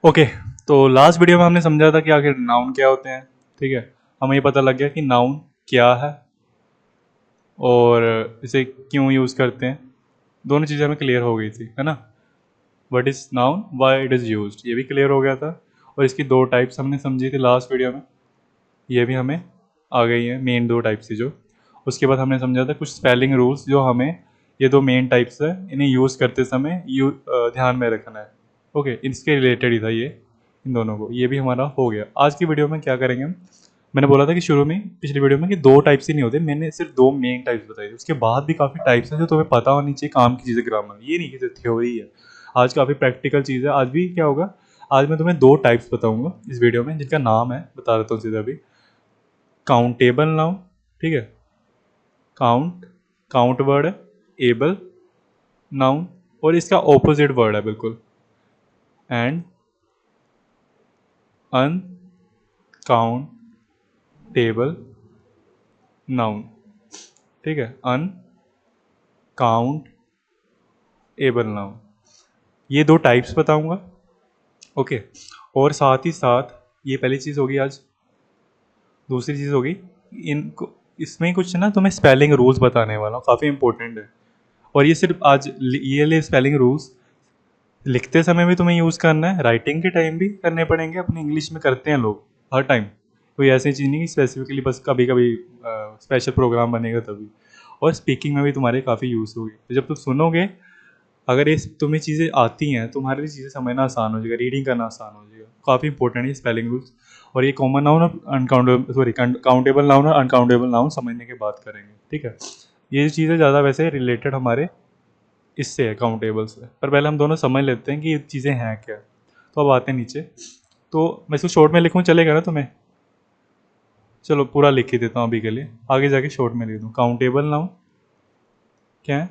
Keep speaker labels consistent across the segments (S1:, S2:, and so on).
S1: Okay. तो last video में हमने समझा था कि आखिर नाउन क्या होते हैं। ठीक है, हमें ये पता लग गया कि नाउन क्या है और इसे क्यों यूज़ करते हैं। दोनों चीज़ें हमें क्लियर हो गई थी, है ना। What is noun, why it is used, ये भी क्लियर हो गया था। और इसकी दो टाइप्स हमने समझी थी लास्ट वीडियो में, ये भी हमें आ गई है, मेन दो टाइप्स थी जो। उसके बाद हमने समझा था कुछ स्पेलिंग रूल्स जो हमें, ये दो मेन टाइप्स है, इन्हें यूज़ करते समय ध्यान में रखना है। ओके, इसके रिलेटेड ही था ये, इन दोनों को। ये भी हमारा हो गया। आज की वीडियो में क्या करेंगे हम, मैंने बोला था कि शुरू में पिछली वीडियो में कि दो टाइप्स ही नहीं होते, मैंने सिर्फ दो मेन टाइप्स बताए थे। उसके बाद भी काफ़ी टाइप्स हैं जो तुम्हें पता होनी चाहिए, काम की चीज़ें ग्रामर, ये नहीं कि सिर्फ थ्योरी है। आज काफ़ी प्रैक्टिकल चीज़ है। आज भी क्या होगा, आज मैं तुम्हें दो टाइप्स बताऊंगा इस वीडियो में, जिनका नाम है, बता देता हूँ सीधा अभी। काउंटेबल नाउन, ठीक है, काउंट, काउंट वर्ड है, एबल नाउन, और इसका ऑपोजिट वर्ड है बिल्कुल, एंड अनकाउंटेबल नाउन। ठीक है, अनकाउंटेबल नाउन, ये दो टाइप्स बताऊंगा। ओके, और साथ ही साथ ये पहली चीज़ होगी आज। दूसरी चीज़ होगी, इनको इसमें कुछ ना तुम्हें स्पेलिंग रूल्स बताने वाला हूँ, काफ़ी इंपॉर्टेंट है। और ये सिर्फ आज ये ले स्पेलिंग रूल्स लिखते समय भी तुम्हें यूज़ करना है, राइटिंग के टाइम भी करने पड़ेंगे। अपनी इंग्लिश में करते हैं लोग हर टाइम, कोई ऐसी चीज़ नहीं कि स्पेसिफिकली बस कभी कभी स्पेशल प्रोग्राम बनेगा तभी। और स्पीकिंग में भी तुम्हारे काफ़ी यूज़ होगी। तो जब तुम सुनोगे, अगर ये तुम्हें चीज़ें आती हैं, तुम्हारे लिए चीज़ें समझना आसान हो जाएगा, रीडिंग करना आसान हो जाएगा। काफ़ी इंपॉर्टेंट है स्पेलिंग रूल्स। और ये कॉमन नाउन और अनकाउंटेबल, सॉरी, काउंटेबल नाउन और अनकाउंटेबल नाउन समझने के बाद करेंगे। ठीक है, ये चीज़ें ज़्यादा वैसे रिलेटेड हमारे इससे है, काउंटेबल से। पर पहले हम दोनों समझ लेते हैं कि ये चीज़ें हैं क्या। तो अब आते हैं नीचे। तो मैं इसको शॉर्ट में लिखूँ, चलेगा ना तुम्हें? चलो पूरा लिख ही देता हूँ अभी के लिए, आगे जाके शॉर्ट में लिख दूँ। काउंटेबल नाउन क्या है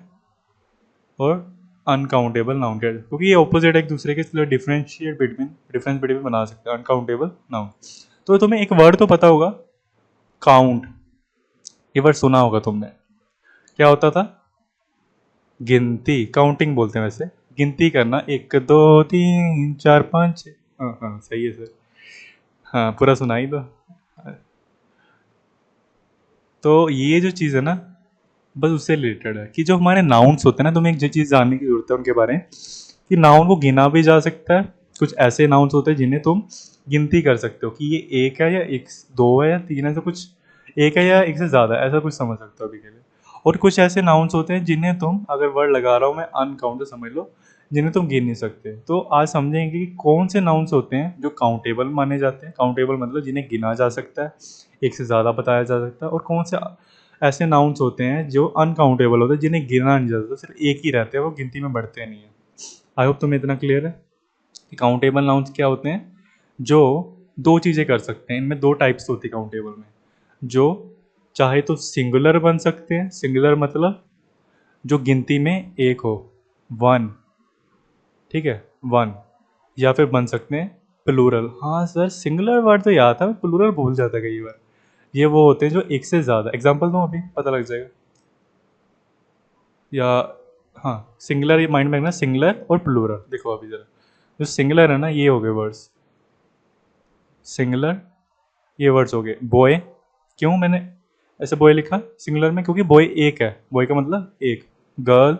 S1: और अनकाउंटेबल नाउन क्या है, क्योंकि ये ऑपोजिट है एक दूसरे के, इसलिए डिफरेंस बिटवीन बना सकते हैं अनकाउंटेबल नाउन। तो तुम्हें एक वर्ड तो पता होगा, काउंट। ये वर्ड सुना होगा तुमने, क्या होता था? गिनती, काउंटिंग बोलते हैं वैसे, गिनती करना, एक दो तीन चार पाँच छः। हाँ हाँ, सही है सर। हाँ, पूरा सुनाई दो। तो ये जो चीज़ है ना, बस उससे रिलेटेड है कि जो हमारे नाउन्स होते हैं ना, तुम्हें एक जो चीज़ जानने की जरूरत है उनके बारे में, कि नाउन को गिना भी जा सकता है। कुछ ऐसे नाउन्स होते हैं जिन्हें तुम गिनती कर सकते हो कि ये एक है या एक, दो है या तीन है, ऐसा कुछ, एक है या एक से ज़्यादा, ऐसा कुछ समझ सकते हो अभी के लिए। और कुछ ऐसे नाउन्स होते हैं जिन्हें तुम, अगर वर्ड लगा रहा हूँ मैं, अनकाउंट समझ लो, जिन्हें तुम गिन नहीं सकते। तो आज समझेंगे कि कौन से नाउन्स होते हैं जो काउंटेबल माने जाते हैं, काउंटेबल मतलब जिन्हें गिना जा सकता है, एक से ज़्यादा बताया जा सकता है, और कौन से ऐसे नाउन्स होते हैं जो अनकाउंटेबल होते हैं, जिन्हें गिना नहीं जा सकता, सिर्फ एक ही रहते हैं, वो गिनती में बढ़ते नहीं हैं। आई होप तुम्हें इतना क्लियर है कि काउंटेबल नाउन्स क्या होते हैं। जो दो चीज़ें कर सकते हैं, इनमें दो टाइप्स होती है काउंटेबल में। जो चाहे तो सिंगुलर बन सकते हैं, सिंगुलर मतलब जो गिनती में एक हो, वन, ठीक है, वन। या फिर बन सकते हैं प्लूरल। हाँ सर, सिंगुलर वर्ड तो याद था, प्लूरल भूल जाता कई बार। ये वो होते हैं जो एक से ज़्यादा, एग्जाम्पल दूँ अभी पता लग जाएगा। या हाँ, सिंगुलर माइंड में रखना, सिंगुलर और प्लूरल। देखो अभी जरा, जो सिंगुलर है ना, ये हो गए वर्ड्स सिंगुलर, ये वर्ड्स हो गए बॉय। क्यों मैंने ऐसे बॉय लिखा सिंगुलर में? क्योंकि बॉय एक है, बॉय का मतलब एक। गर्ल,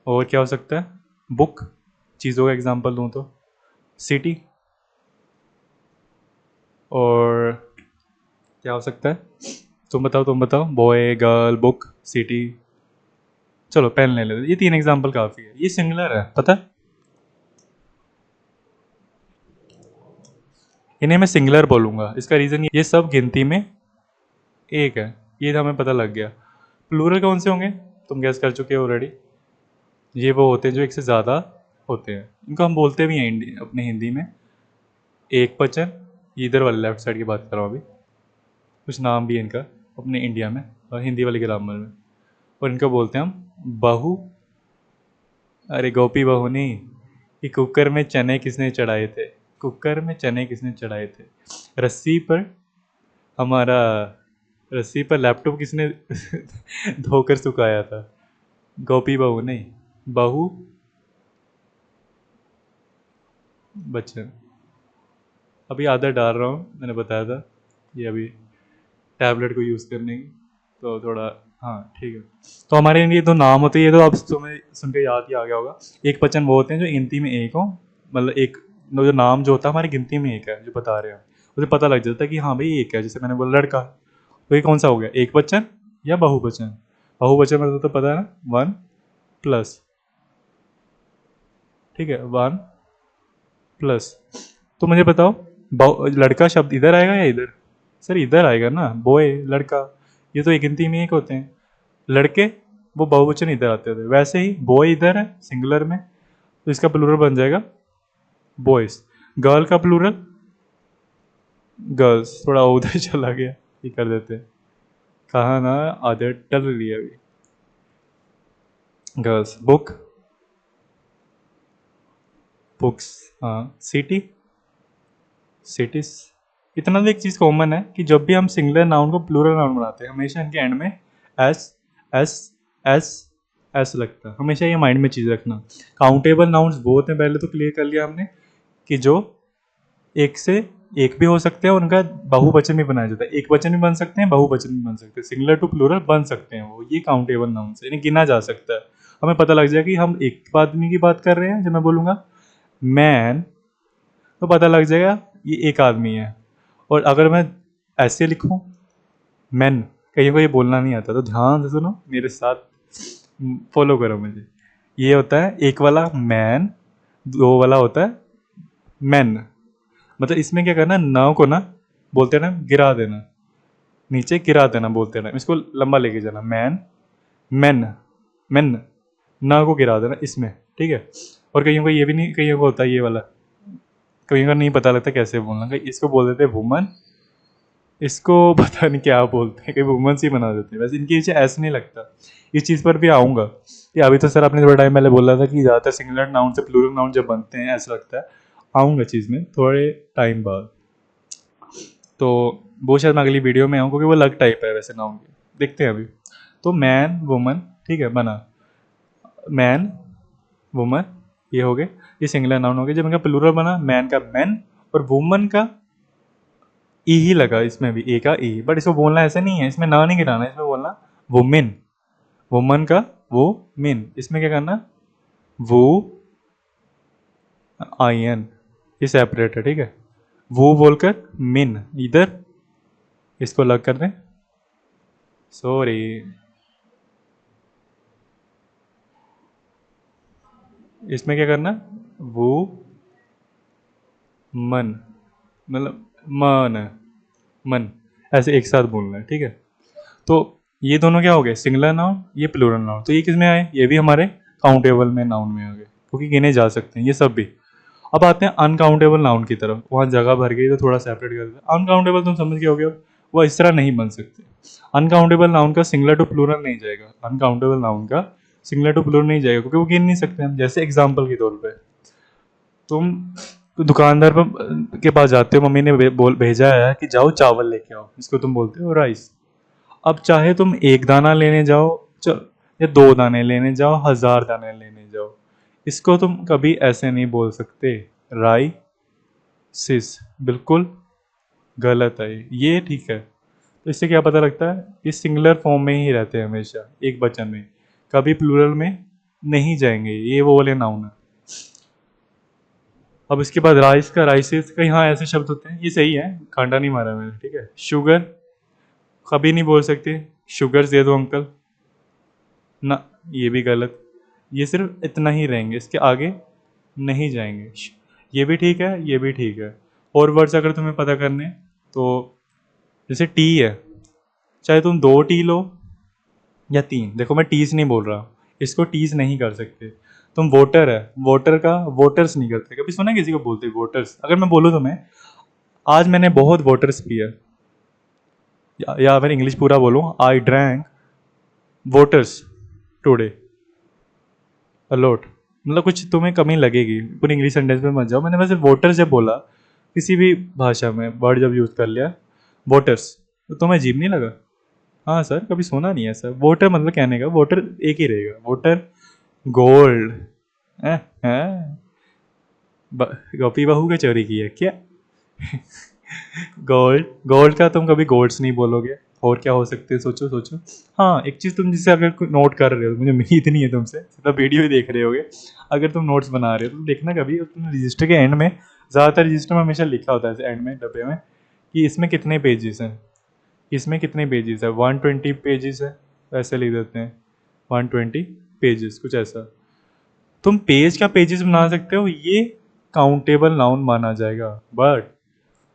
S1: और क्या हो सकता है? बुक, चीज़ों का एग्जांपल दूं तो सिटी, और क्या हो सकता है? तुम बताओ, बॉय, गर्ल, बुक, सिटी। चलो पेन ले लेते, ये तीन एग्जांपल काफ़ी है, ये सिंगुलर है, पता है? इन्हें मैं सिंगुलर बोलूँगा, इसका रीज़न ये सब गिनती में एक है, ये हमें पता लग गया। प्लूरल कौन से होंगे, तुम गैस कर चुके हो ऑलरेडी। ये वो होते हैं जो एक से ज़्यादा होते हैं, इनको हम बोलते भी हैं अपने हिंदी में एक वचन। इधर वाले लेफ्ट साइड की बात कर रहा हूँ अभी, कुछ नाम भी है इनका अपने इंडिया में और हिंदी वाली ग्रामर में। और इनको बोलते हैं हम बहू। अरे गोपी बहू नहीं, कि कुकर में चने किसने चढ़ाए थे, कुकर में चने किसने चढ़ाए थे। रस्सी पर हमारा, रस्सी पर लैपटॉप किसने धोकर सुखाया था। गोपी बहू नहीं, बहू बच्चन। अभी आदत डाल रहा हूँ, मैंने बताया था ये अभी टैबलेट को यूज़ करने की, तो थोड़ा। हाँ ठीक है। तो हमारे लिए तो नाम होते हैं, ये तो अब तुम्हें सुन के याद ही आ गया होगा। एक वचन वो होते हैं जो गिनती में एक हो, मतलब एक जो नाम जो होता है हमारी गिनती में एक है जो बता रहे हैं, उसे पता लग जाता है कि हाँ भाई एक है। जैसे मैंने बोला लड़का, तो ये कौन सा हो गया, एक वचन या बहुवचन? बहुवचन मतलब तो पता है ना, वन प्लस, ठीक है, वन प्लस। तो मुझे बताओ, लड़का शब्द इधर आएगा या इधर? सर इधर आएगा ना, बॉय, लड़का। ये तो एक गिनती में एक होते हैं। लड़के वो बहुवचन इधर आते थे, वैसे ही बॉय इधर है सिंगुलर में, तो इसका प्लूरल बन जाएगा बॉयज। गर्ल का प्लूरल गर्ल्स। थोड़ा उधर चला गया, ये कर देते हैं। कहा ना, आदत टल रही है अभी। गर्ल्स। Book, books. हाँ, सिटी, सिटीज। इतना तो एक चीज़ कॉमन है कि जब भी हम सिंगुलर नाउन को प्लूरल नाउन बनाते हैं, हमेशा इनके एंड में एस एस एस एस लगता है। हमेशा ये माइंड में चीज़ रखना। काउंटेबल नाउन्स वो होते हैं, पहले तो क्लियर कर लिया हमने, कि जो एक से एक भी हो सकते हैं, उनका बहुवचन भी बनाया जाता है। एक वचन भी बन सकते हैं, बहुवचन भी बन सकते हैं, सिंगुलर टू प्लूरल बन सकते हैं वो। ये काउंटेबल नाउन से इन्हें गिना जा सकता है। हमें पता लग जाएगा कि हम एक आदमी की बात कर रहे हैं। जब मैं बोलूँगा मैन, तो पता लग जाएगा ये एक आदमी है। और अगर मैं ऐसे लिखूं मैन, कहीं को ये बोलना नहीं आता, तो ध्यान से सुनो मेरे साथ, फॉलो करो मुझे। ये होता है एक वाला मैन, दो वाला होता है मैन। मतलब इसमें क्या करना, न को ना बोलते ना गिरा देना, नीचे गिरा देना बोलते ना, इसको लंबा लेके जाना। मैन, मैन, मैन, न को गिरा देना इसमें, ठीक है। और कईयों को ये भी नहीं, कईयों को होता है ये वाला, कईयों को नहीं पता लगता कैसे बोलना, कहीं इसको बोल देते हैं वुमन, इसको पता नहीं क्या बोलते हैं, कई वुमेन्स ही बना देते हैं। वैसे इनके पीछे ऐसा नहीं लगता। इस चीज़ पर भी आऊँगा कि अभी तो सर आपने थोड़ा टाइम पहले बोला था कि ज़्यादातर सिंगुलर नाउन से प्लूरल नाउन जब बनते हैं ऐसा लगता है। आऊँगा चीज़ में थोड़े टाइम बाद। तो वो शायद मैं अगली वीडियो में आऊँ, क्योंकि वो अलग टाइप है वैसे नाउन के। देखते हैं अभी। तो मैन वुमन, ठीक है, बना मैन वुमन, ये हो गए, ये सिंगुलर नाउन हो गए। जब इनका प्लूरल बना, मैन का मैन और वुमन का ई ही लगा, इसमें भी ए का ई, बट इसको बोलना ऐसा नहीं है, इसमें ना नहीं गिराना, इसमें बोलना वुमेन, वुमन का वो मिन। इसमें क्या करना, वो आई एन, ये सेपरेट है, ठीक है। वो बोलकर मिन इधर, इसको अलग कर दें, सॉरी। इसमें क्या करना, वो मन, मतलब मन, मन, ऐसे एक साथ बोलना है, ठीक है। तो ये दोनों क्या हो गए, सिंगुलर नाउन, ये प्लूरल नाउन। तो ये किस में आए, ये भी हमारे काउंटेबल में नाउन में आ गए, क्योंकि गिने जा सकते हैं ये सब भी। अब आते हैं अनकाउंटेबल नाउन की तरफ। वहाँ जगह भर गई तो थोड़ा सेपरेट कर देते हैं। अनकाउंटेबल तुम समझ गए होगे अब, वो इस तरह नहीं बन सकते। अनकाउंटेबल नाउन का सिंगुलर टू प्लूरल नहीं जाएगा, अनकाउंटेबल नाउन का सिंगुलर टू प्लूरल नहीं जाएगा, क्योंकि वो गिन नहीं सकते हम। जैसे एग्जाम्पल के तौर पे तुम दुकानदार पर के पास जाते हो, मम्मी ने बोल भेजा है कि जाओ चावल लेके आओ, इसको तुम बोलते हो राइस। अब चाहे तुम एक दाना लेने जाओ, या दो दाने लेने जाओ, 1000 दाने लेने जाओ, इसको तुम कभी ऐसे नहीं बोल सकते, राई सिस, बिल्कुल गलत है ये, ठीक है। तो इससे क्या पता लगता है, ये सिंगुलर फॉर्म में ही रहते हैं हमेशा, एक वचन में, कभी प्लूरल में नहीं जाएंगे, ये वो वाले नाउन है। अब इसके बाद राइस का राइसिस का, यहाँ ऐसे शब्द होते हैं, ये सही है, कांटा नहीं मारा मैंने, ठीक है। शुगर कभी नहीं बोल सकते, शुगर दे दो अंकल ना, ये भी गलत। ये सिर्फ इतना ही रहेंगे, इसके आगे नहीं जाएंगे। ये भी ठीक है, ये भी ठीक है। और वर्ड्स अगर तुम्हें पता करने, तो जैसे टी है, चाहे तुम 2 टी लो या 3, देखो मैं टीज नहीं बोल रहा, इसको टीज नहीं कर सकते। तुम वोटर है, वोटर का वोटर्स नहीं करते। कभी सुना किसी को बोलते वोटर्स? अगर मैं बोलूँ तुम्हें आज मैंने बहुत वाटर्स पिया, या फिर इंग्लिश पूरा बोलूँ, I drank waters today a lot, मतलब कुछ तुम्हें कमी लगेगी, पूरी इंग्लिश सेंटेंस में मत जाओ। मैंने वैसे वोटर जब बोला किसी भी भाषा में, वर्ड जब यूज़ कर लिया वोटर्स, तो तुम्हें अजीब नहीं लगा? हाँ सर, कभी सुना नहीं है सर। वोटर मतलब कहने का वोटर एक ही रहेगा, वोटर गोल्ड है। गोपी बहू का चोरी की है क्या? गोल्ड, गोल्ड का तुम कभी गोल्ड्स नहीं बोलोगे। और क्या हो सकते हैं, सोचो सोचो। हाँ, एक चीज़ तुम जिसे अगर नोट कर रहे हो, मुझे उम्मीद नहीं है तुमसे, तो वीडियो ही देख रहे होगे। अगर तुम नोट्स बना रहे हो तो देखना कभी तुम रजिस्टर के एंड में, ज़्यादातर रजिस्टर में हमेशा लिखा होता है ऐसे एंड में डब्बे में कि इसमें कितने पेजेस हैं, इसमें कितने पेजेस है, 120 पेजेस है, ऐसे लिख देते हैं 120 पेजेस, कुछ ऐसा। तुम पेज का पेजेस बना सकते हो, ये काउंटेबल नाउन माना जाएगा। बट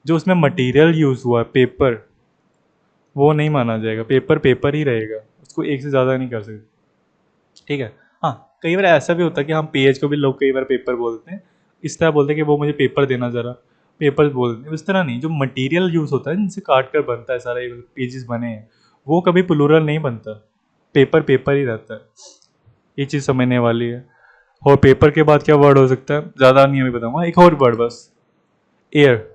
S1: जो उसमें मटेरियल यूज हुआ है, पेपर, वो नहीं माना जाएगा। पेपर पेपर ही रहेगा, उसको एक से ज़्यादा नहीं कर सकते। ठीक है। हाँ, कई बार ऐसा भी होता है कि हम पेज को भी लोग कई बार पेपर बोलते हैं, इस तरह बोलते हैं कि वो मुझे पेपर देना ज़रा, पेपर बोलते हैं। उस तरह नहीं, जो मटेरियल यूज़ होता है जिनसे काट कर बनता है, सारे पेजेस बने हैं, वो कभी प्लूरल नहीं बनता। पेपर पेपर ही रहता है। ये चीज़ समझने वाली है। और पेपर के बाद क्या वर्ड हो सकता है, ज़्यादा नहीं अभी बताऊंगा, एक और वर्ड बस। एयर,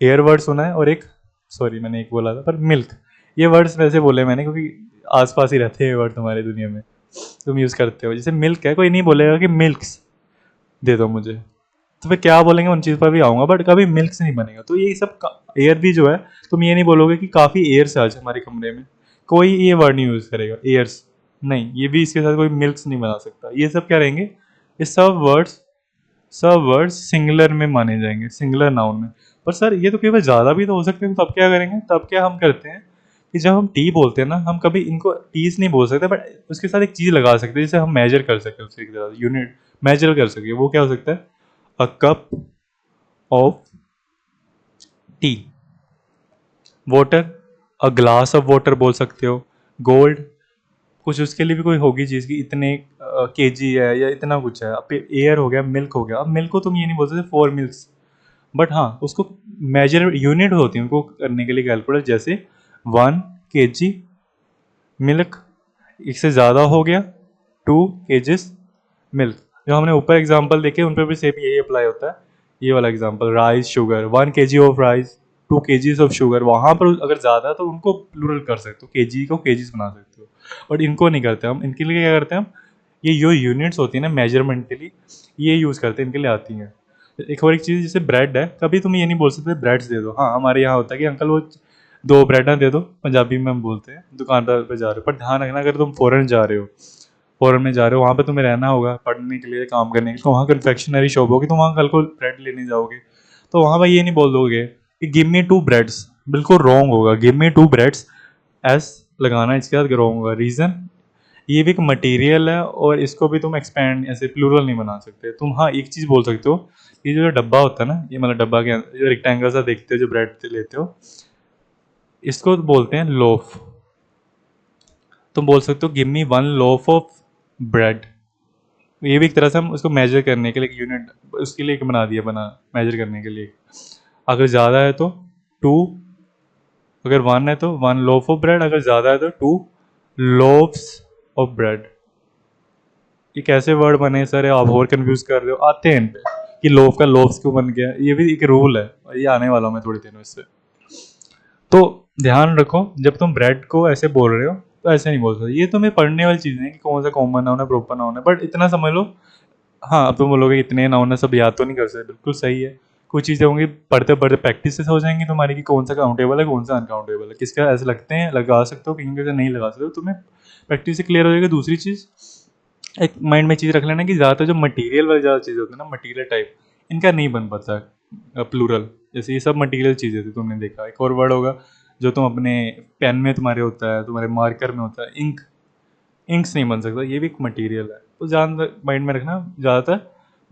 S1: एयर वर्ड सुना है, और एक, सॉरी मैंने एक बोला था पर मिल्क। ये वर्ड्स वैसे बोले मैंने क्योंकि आसपास ही रहते हैं ये वर्ड तुम्हारी दुनिया में, तुम यूज़ करते हो। जैसे मिल्क है, कोई नहीं बोलेगा कि मिल्क्स दे दो मुझे, तो फिर क्या बोलेंगे, उन चीज़ पर भी आऊँगा, बट कभी मिल्क्स नहीं बनेगा। तो ये सब एयर भी जो है, तुम ये नहीं बोलोगे कि काफ़ी एयर्स आज हमारे कमरे में, कोई ये वर्ड नहीं यूज़ करेगा एयर्स, नहीं, ये भी इसके साथ कोई मिल्क्स नहीं बना सकता। ये सब क्या रहेंगे, ये सब वर्ड्स सिंगुलर में माने जाएंगे, सिंगुलर नाउन में। पर सर ये तो केवल ज़्यादा भी तो हो सकते हैं, तब क्या करेंगे, तब क्या हम करते हैं कि जब हम टी बोलते हैं ना, हम कभी इनको टीज नहीं बोल सकते, बट उसके साथ एक चीज़ लगा सकते हैं जिसे हम मेजर कर सकें, उसके यूनिट मेजर कर सके। वो क्या हो सकता है, a cup of T, water, a glass of water बोल सकते हो, गोल्ड, कुछ उसके लिए भी कोई होगी चीज़ की इतने केजी है या इतना कुछ है। अब एयर हो गया, मिल्क हो गया। अब मिल्क को तुम ये नहीं बोल सकते 4 मिल्क्स, बट हाँ उसको मेजर यूनिट होती है उनको करने के लिए कैलकुलेट, जैसे 1 kg मिल्क, इससे ज़्यादा हो गया 2 kgs मिल्क। जो हमने ऊपर एग्जांपल देखे उन पर भी सेम यही अप्लाई होता है। ये वाला example, rice sugar, 1 kg of rice, 2 kgs of sugar, वहाँ पर अगर ज़्यादा है तो उनको प्लूरल कर सकते हो, केजी को केजीज बना सकते हो। बट इनको नहीं करते हम, इनके लिए क्या करते हैं हम, ये जो यूनिट्स होती है ना मेजरमेंट के लिए, ये यूज़ करते हैं, इनके लिए आती हैं। एक और एक चीज़ जैसे ब्रेड है, कभी तुम ये नहीं बोल सकते ब्रेड्स दे दो। हाँ, हमारे यहाँ होता है कि अंकल वो 2 ब्रेड दे दो, पंजाबी में हम बोलते हैं, दुकानदार पे जा रहे हो। पर ध्यान रखना, अगर तुम फॉरेन जा रहे हो, फॉरेन में जा रहे हो, वहाँ पे तुम्हें रहना होगा पढ़ने के लिए, काम करने के लिए, तो वहाँ कन्फेक्शनरी शॉप होगी, तो वहाँ कल को ब्रेड लेने जाओगे, तो वहाँ पर ये नहीं बोल दोगे कि गिव मी 2 ब्रेड्स, बिल्कुल रॉन्ग होगा। गिव मी 2 ब्रेड्स, एस लगाना, इसके बाद रॉन्ग होगा। रीज़न, ये भी एक मटेरियल है और इसको भी तुम एक्सपेंड ऐसे प्लूरल नहीं बना सकते तुम। हाँ, एक चीज़ बोल सकते हो, ये जो डब्बा होता है ना, ये मतलब डब्बा के अंदर जो रेक्टेंगल सा देखते हो जो ब्रेड लेते हो, इसको बोलते हैं लोफ। तुम बोल सकते हो give me 1 loaf of bread. ये भी एक तरह से हम उसको मेजर करने के लिए यूनिट, उसके लिए एक बना दिया, बना मेजर करने के लिए। अगर ज़्यादा है तो 2, अगर 1 है तो 1 लोफ ऑफ ब्रेड, अगर ज़्यादा है तो 2 लोफ्स ऑफ ब्रेड। ये कैसे वर्ड बने सर, आप और कंफ्यूज कर रहे हो, आते हैं इन पे कि लोफ का लोफ्स क्यों बन गया, ये भी एक रूल है और ये आने वाला हूँ मैं थोड़ी दिनों इससे। तो ध्यान रखो, जब तुम ब्रेड को ऐसे बोल रहे हो तो ऐसे नहीं बोल सकते। ये तुम्हें पढ़ने वाली चीज़ है कि कौन सा कॉमन नाउन है, प्रॉपर नाउन है, बट इतना समझ लो। हाँ, अब तुम बोलोगे इतने नाउन है सब याद तो नहीं कर सकते, बिल्कुल सही है। कुछ चीज़ें होंगी पढ़ते पढ़ते प्रैक्टिस से हो जाएंगी तुम्हारी कि कौन सा काउंटेबल है कौन सा अनकाउंटेबल है, किसका ऐसे लगते हैं लगा सकते हो, किन का नहीं लगा सकते हो, तुम्हें प्रैक्टिस से क्लियर हो जाएगा। दूसरी चीज़, एक माइंड में चीज़ रख लेना कि ज़्यादातर जो मटेरियल वाली ज़्यादा चीज़ें होती है ना, मटेरियल टाइप, इनका नहीं बन पाता प्लूरल। जैसे ये सब मटेरियल चीज़ें थी, तुमने देखा। एक और वर्ड होगा जो तुम अपने पेन में तुम्हारे होता है, तुम्हारे मार्कर में होता है, इंक, इंक्स नहीं बन सकता, ये भी एक मटेरियल है। तो ध्यान माइंड में रखना, ज़्यादातर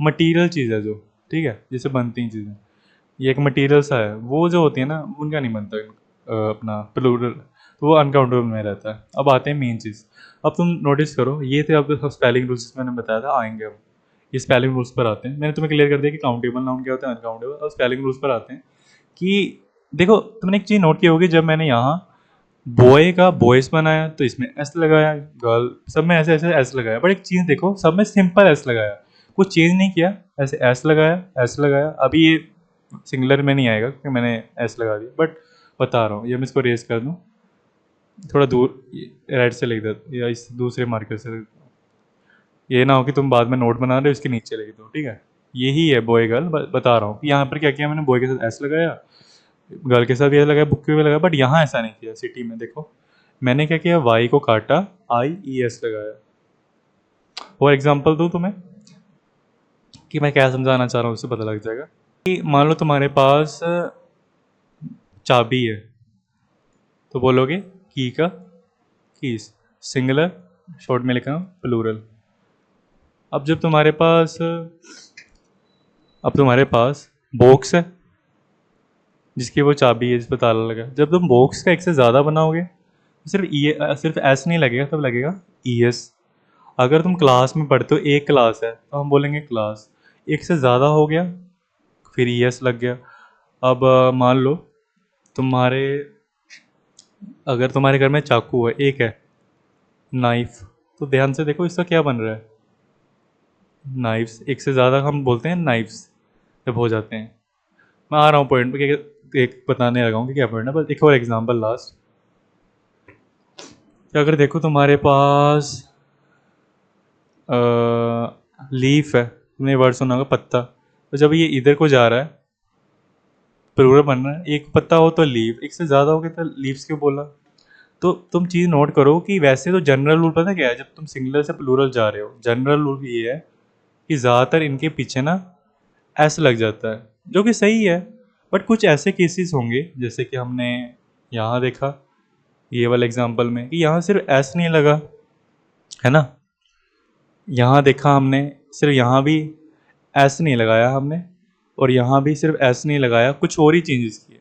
S1: मटेरियल चीज़ है जो, ठीक है, जिससे बनती हैं चीज़ें, ये एक मटेरियल सा है। वो जो होती है ना, उनका नहीं बनता अपना प्लूरल, तो वो अनकाउंटेबल में रहता है। अब आते हैं मेन चीज़। अब तुम नोटिस करो, ये थे अब सब स्पेलिंग रूल्स मैंने बताया था, आएंगे हम ये स्पेलिंग रूल्स पर आते हैं। मैंने तुम्हें क्लियर कर दिया कि काउंटेबल नाउन क्या होता है, अनकाउंटेबल। अब स्पेलिंग रूल्स पर आते हैं कि देखो, तुमने एक चीज़ नोट की होगी, जब मैंने यहाँ बॉय का बॉयस बनाया तो इसमें एस लगाया, गर्ल सब में ऐसे ऐसे एस लगाया, बट एक चीज़ देखो, सब में सिंपल एस लगाया, कुछ चेंज नहीं किया, ऐसे एस लगाया, एस लगाया। अभी ये सिंगुलर में नहीं आएगा क्योंकि मैंने एस लगा दिया, बट बता रहा हूँ। ये मैं इसको रेस कर दूँ थोड़ा दूर, राइट से लिख दो या इस दूसरे मार्कर से, ये ना हो कि तुम बाद में नोट बना रहे हो इसके नीचे लिख दो, ठीक है। यही है बॉय गर्ल, बता रहा हूँ। यहाँ पर क्या किया मैंने, बॉय के साथ एस लगाया, गर्ल के साथ भी एस लगाया, बुक के भी लगाया, बट यहाँ ऐसा नहीं किया। सिटी में देखो मैंने क्या किया, वाई को काटा, आई ई एस लगाया। और एग्जाम्पल दूँ तुम्हें कि मैं क्या समझाना चाह रहा हूँ, उससे पता लग जाएगा। कि मान लो तुम्हारे पास चाबी है, तो बोलोगे की का कीज, सिंगुलर, शॉर्ट में लिखा हूँ प्लूरल। अब जब तुम्हारे पास अब तुम्हारे पास बॉक्स है जिसकी वो चाबी है, जिस पर ताला लगा है, जब तुम बॉक्स का एक से ज़्यादा बनाओगे तो सिर्फ एस नहीं लगेगा, तब लगेगा ई एस। अगर तुम क्लास में पढ़ते हो, एक क्लास है तो हम बोलेंगे क्लास, एक से ज़्यादा हो गया फिर ई एस लग गया। अब मान लो तुम्हारे अगर तुम्हारे घर में चाकू है, एक है नाइफ, तो ध्यान से देखो इसका क्या बन रहा है, नाइफ्स। एक से ज़्यादा हम बोलते हैं नाइफ्स जब हो जाते हैं। मैं आ रहा हूँ पॉइंट पे, एक बताने लगा हूँ कि क्या पॉइंट है, बस एक और एग्जांपल लास्ट। कि अगर देखो तुम्हारे पास लीफ है, तुमने वर्ड सुना होगा पत्ता, तो जब ये इधर को जा रहा है प्लूरल बन रहा है, एक पत्ता हो तो लीफ, एक से ज़्यादा हो गया तो लीव्स क्यों बोला। तो तुम चीज़ नोट करो कि वैसे तो जनरल रूल पता क्या है, जब तुम सिंगुलर से प्लूरल जा रहे हो, जनरल रूल ये है कि ज़्यादातर इनके पीछे ना एस लग जाता है, जो कि सही है। बट कुछ ऐसे केसेस होंगे जैसे कि हमने यहाँ देखा, ये वाला एग्जांपल में, कि यहाँ सिर्फ एस नहीं लगा, है ना। यहाँ देखा हमने, सिर्फ यहाँ भी एस नहीं लगाया हमने, और यहाँ भी सिर्फ एस नहीं लगाया, कुछ और ही चेंजेस किए।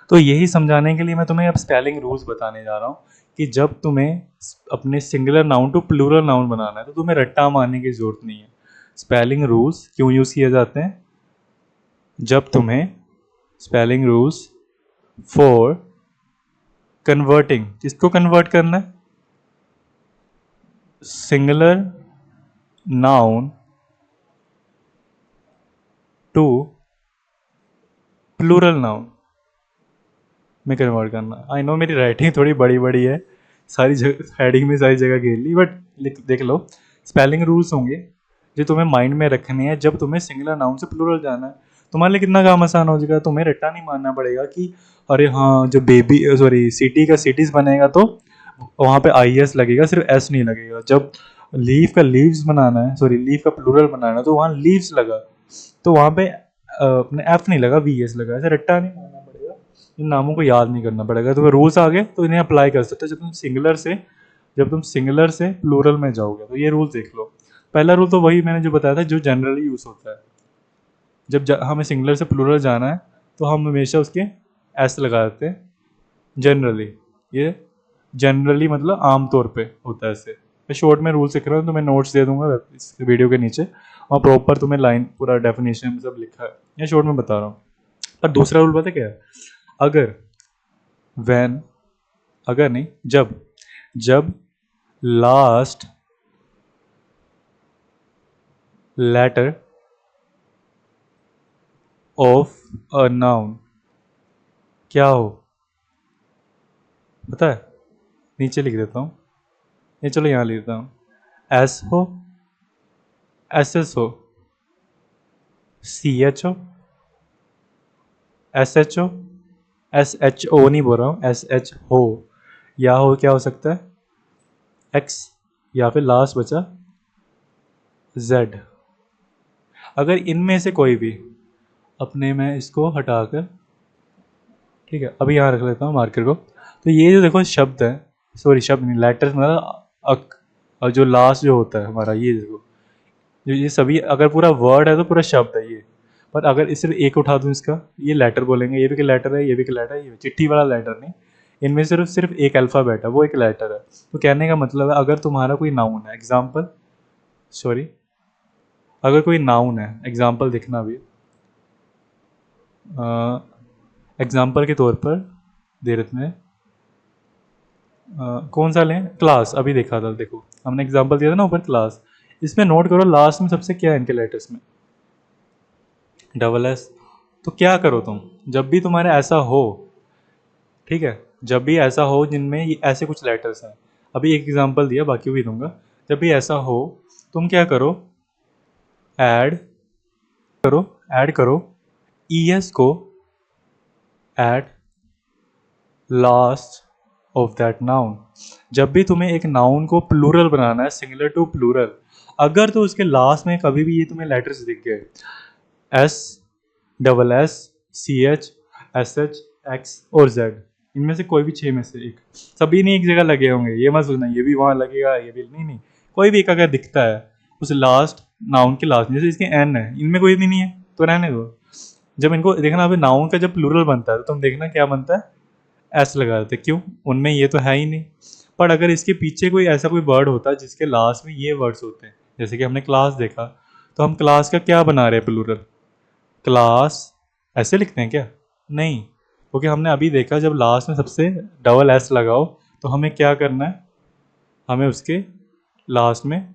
S1: तो यही समझाने के लिए मैं तुम्हें अब स्पेलिंग रूल्स बताने जा रहा हूँ कि जब तुम्हें अपने singular noun to plural noun बनाना है तो तुम्हें रट्टा मारने की जरूरत नहीं है। स्पेलिंग रूल्स क्यों यूज़ किए जाते हैं, जब तुम्हें स्पेलिंग रूल्स फॉर कन्वर्टिंग, किसको कन्वर्ट करना है, singular noun to plural noun में कन्वर्ट करना। आई नो मेरी राइटिंग थोड़ी बड़ी बड़ी है, सारी जगह हेडिंग में सारी जगह घेर ली, बट देख लो स्पेलिंग रूल्स होंगे जो तुम्हें माइंड में रखने हैं जब तुम्हें सिंगुलर नाउन से प्लूरल जाना है। तुम्हारे लिए कितना काम आसान हो जाएगा, तुम्हें रट्टा नहीं मारना पड़ेगा कि अरे हाँ जो बेबी सॉरी सिटी का सिटीज बनेगा तो वहाँ पे आई एस लगेगा, सिर्फ एस नहीं लगेगा। जब लीव का लीव्स बनाना है, सॉरी लीव का प्लूरल बनाना है, तो वहाँ लीव्स लगा, तो वहाँ पे अपने एफ नहीं लगा, वी एस लगा। ऐसे रट्टा नहीं मारना पड़ेगा, इन नामों को याद नहीं करना पड़ेगा। तुम्हें रूल्स आ गए तो इन्हें अप्लाई कर सकते हो जब तुम सिंगुलर से प्लूरल में जाओगे। तो ये रूल देख लो। पहला रूल तो वही मैंने जो बताया था, जो जनरली यूज होता है। जब हमें सिंगुलर से प्लूरल जाना है तो हम हमेशा उसके एस लगा देते हैं जनरली। ये जनरली मतलब आमतौर पे होता है ऐसे। मैं शॉर्ट में रूल सीख रहा हूँ तो मैं नोट्स दे दूंगा इस वीडियो के नीचे, और प्रॉपर तुम्हें लाइन पूरा डेफिनेशन में सब लिखा है, या शॉर्ट में बता रहा हूँ। पर दूसरा रूल पता क्या है, अगर वैन अगर नहीं जब जब last letter of a noun क्या हो, पता है, नीचे लिख देता हूँ, ये चलो यहाँ लिख देता हूँ, एस हो, एस एस हो, सी एच हो, S H O, S H O नहीं बोल रहा हूँ, एस एच हो, या हो क्या हो सकता है, एक्स, या फिर लास्ट बचा जेड। अगर इनमें से कोई भी, अपने में इसको हटाकर, ठीक है अभी यहाँ रख लेता हूँ मार्कर को, तो ये जो देखो शब्द है, सॉरी शब्द नहीं, लेटर्स मतलब अक, और जो लास्ट जो होता है हमारा, ये देखो जो ये सभी अगर पूरा वर्ड है तो पूरा शब्द है ये। पर अगर इस सिर्फ एक उठा दूँ इसका, ये लेटर बोलेंगे, ये भी एक लेटर है, ये भी एक लेटर है, ये चिट्ठी वाला लेटर नहीं, इनमें सिर्फ सिर्फ एक अल्फ़ाबेट है, वो एक लेटर है। तो कहने का मतलब है अगर तुम्हारा कोई नाउन है, एग्जाम्पल, सॉरी अगर कोई नाउन है, एग्जाम्पल देखना भी, एग्जाम्पल के तौर पर दे रहे में कौन सा लें, क्लास, अभी देखा था, देखो हमने एग्जाम्पल दिया था ना ऊपर, क्लास। इसमें नोट करो लास्ट में सबसे क्या है इनके लेटर्स में, डबल एस। तो क्या करो तुम, जब भी तुम्हारे ऐसा हो, ठीक है, जब भी ऐसा हो जिनमें ये ऐसे कुछ लेटर्स हैं, अभी एक एग्जांपल दिया बाकी भी दूंगा, जब भी ऐसा हो तुम क्या करो, ऐड ऐड करो ES को at last of that noun. जब भी तुम्हें एक नाउन को प्लूरल बनाना है, सिंगुलर टू प्लूरल, अगर तो उसके लास्ट में कभी भी ये तुम्हें लेटर्स दिख गए, S, double S, CH, SH, X और Z, इनमें से कोई भी 6 में से एक, सभी नहीं एक जगह लगे होंगे, ये मत सोचना ये भी वहाँ लगेगा ये भी नहीं, कोई भी एक अगर दिखता है उस लास्ट नाउन के लास्ट में, जैसे इसके N है, इनमें कोई भी नहीं है तो रहने दो। जब इनको देखना, अभी नाउन का जब प्लूरल बनता है तो तुम देखना क्या बनता है, एस लगा देते, क्यों, उनमें ये तो है ही नहीं। पर अगर इसके पीछे कोई ऐसा कोई वर्ड होता है जिसके लास्ट में ये वर्ड्स होते हैं, जैसे कि हमने क्लास देखा, तो हम क्लास का क्या बना रहे हैं प्लूरल, क्लास, ऐसे लिखते हैं क्या, नहीं, क्योंकि हमने अभी देखा जब लास्ट में सबसे डबल एस लगाओ तो हमें क्या करना है, हमें उसके लास्ट में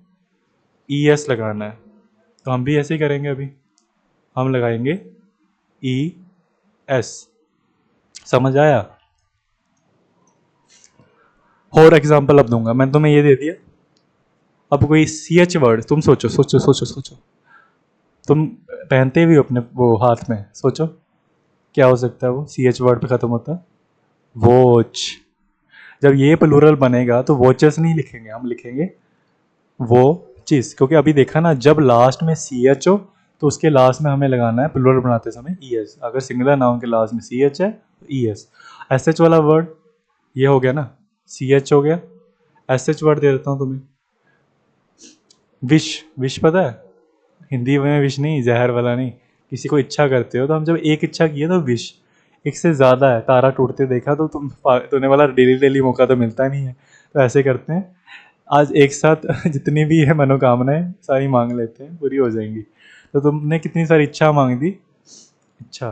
S1: ई एस लगाना है, तो हम भी ऐसे ही करेंगे। अभी हम लगाएंगे ई एस, समझ आया। और एग्जाम्पल अब दूंगा, मैंने तुम्हें ये दे दिया, अब कोई सी एच वर्ड तुम सोचो सोचो सोचो सोचो, तुम पहनते भी हो अपने वो हाथ में, सोचो क्या हो सकता है वो सी एच वर्ड पे खत्म होता है, वॉच। जब ये प्लूरल बनेगा तो वॉचेस नहीं लिखेंगे, हम लिखेंगे वो चीज़, क्योंकि अभी देखा ना जब लास्ट में सी एच हो तो उसके लास्ट में हमें लगाना है प्लूरल बनाते समय ई एस, अगर सिंगुलर नाउन के लास्ट में सी एच है तो ई एस एच वाला वर्ड ये हो गया ना, सी एच हो गया, एस एच वर्ड दे देता हूँ तुम्हें, विश, विश पता है हिंदी में, विश नहीं, जहर वाला नहीं, किसी को इच्छा करते हो तो हम जब एक इच्छा किए तो विश, एक से ज़्यादा है, तारा टूटते देखा तो तुम्हें वाला डेली डेली मौका तो मिलता नहीं है, तो ऐसे करते हैं आज एक साथ जितनी भी है मनोकामनाएं सारी मांग लेते हैं, पूरी हो जाएंगी। तो तुमने कितनी सारी इच्छा मांग दी, इच्छा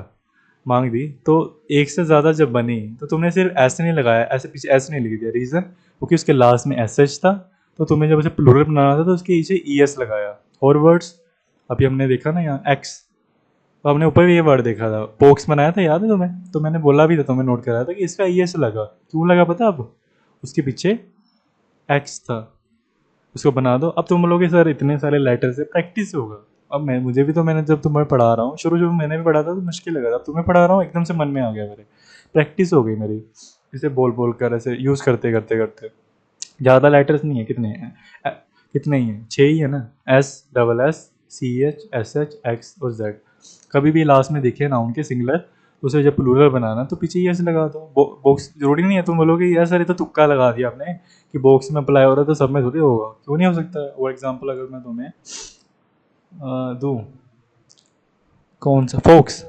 S1: मांग दी, तो एक से ज़्यादा जब बनी तो तुमने सिर्फ ऐसे नहीं लगाया, ऐसे पीछे ऐसे नहीं लिख दिया, रीज़न क्योंकि उसके लास्ट में एस एच था, तो तुम्हें जब उसे प्लूरल बनाना था तो उसके पीछे ई एस लगाया। और वर्ड्स अभी हमने देखा ना यहाँ एक्स, तो हमने ऊपर भी ये वर्ड देखा था, बॉक्स बनाया था, याद है तुम्हें, तो मैंने बोला भी था, तुम्हें नोट कराया था कि इसका ई एस लगा, क्यों लगा पता, अब उसके पीछे एक्स था, उसको बना दो। अब तुम बोलोगे सर इतने सारे लेटर से प्रैक्टिस होगा, अब मैं मुझे भी तो, मैंने जब तुम्हें पढ़ा रहा हूँ शुरू शुरू में मैंने भी पढ़ा था तो मुश्किल लगा था, अब तुम्हें पढ़ा रहा हूँ एकदम से मन में आ गया मेरे, प्रैक्टिस हो गई मेरी, इसे बोल बोल कर ऐसे यूज़ करते करते करते। ज़्यादा लेटर्स नहीं है, कितने हैं, कितने ही हैं, 6 ही है ना, S, double S, C H, S H, X और जेड। कभी भी लास्ट में दिखे ना उनके सिंगुलर, तो उसे जब प्लूरल बनाना तो पीछे ये ऐसे लगा दो, बॉक्स जरूरी नहीं है, तुम बोलोगे यार सर ये तो तुक्का लगा दिया आपने कि बॉक्स में अप्लाई हो रहा है तो सब में थोड़ी होगा, क्यों नहीं हो सकता है। वो एग्जांपल अगर मैं तुम्हें दूँ, कौन सा, फोक्स,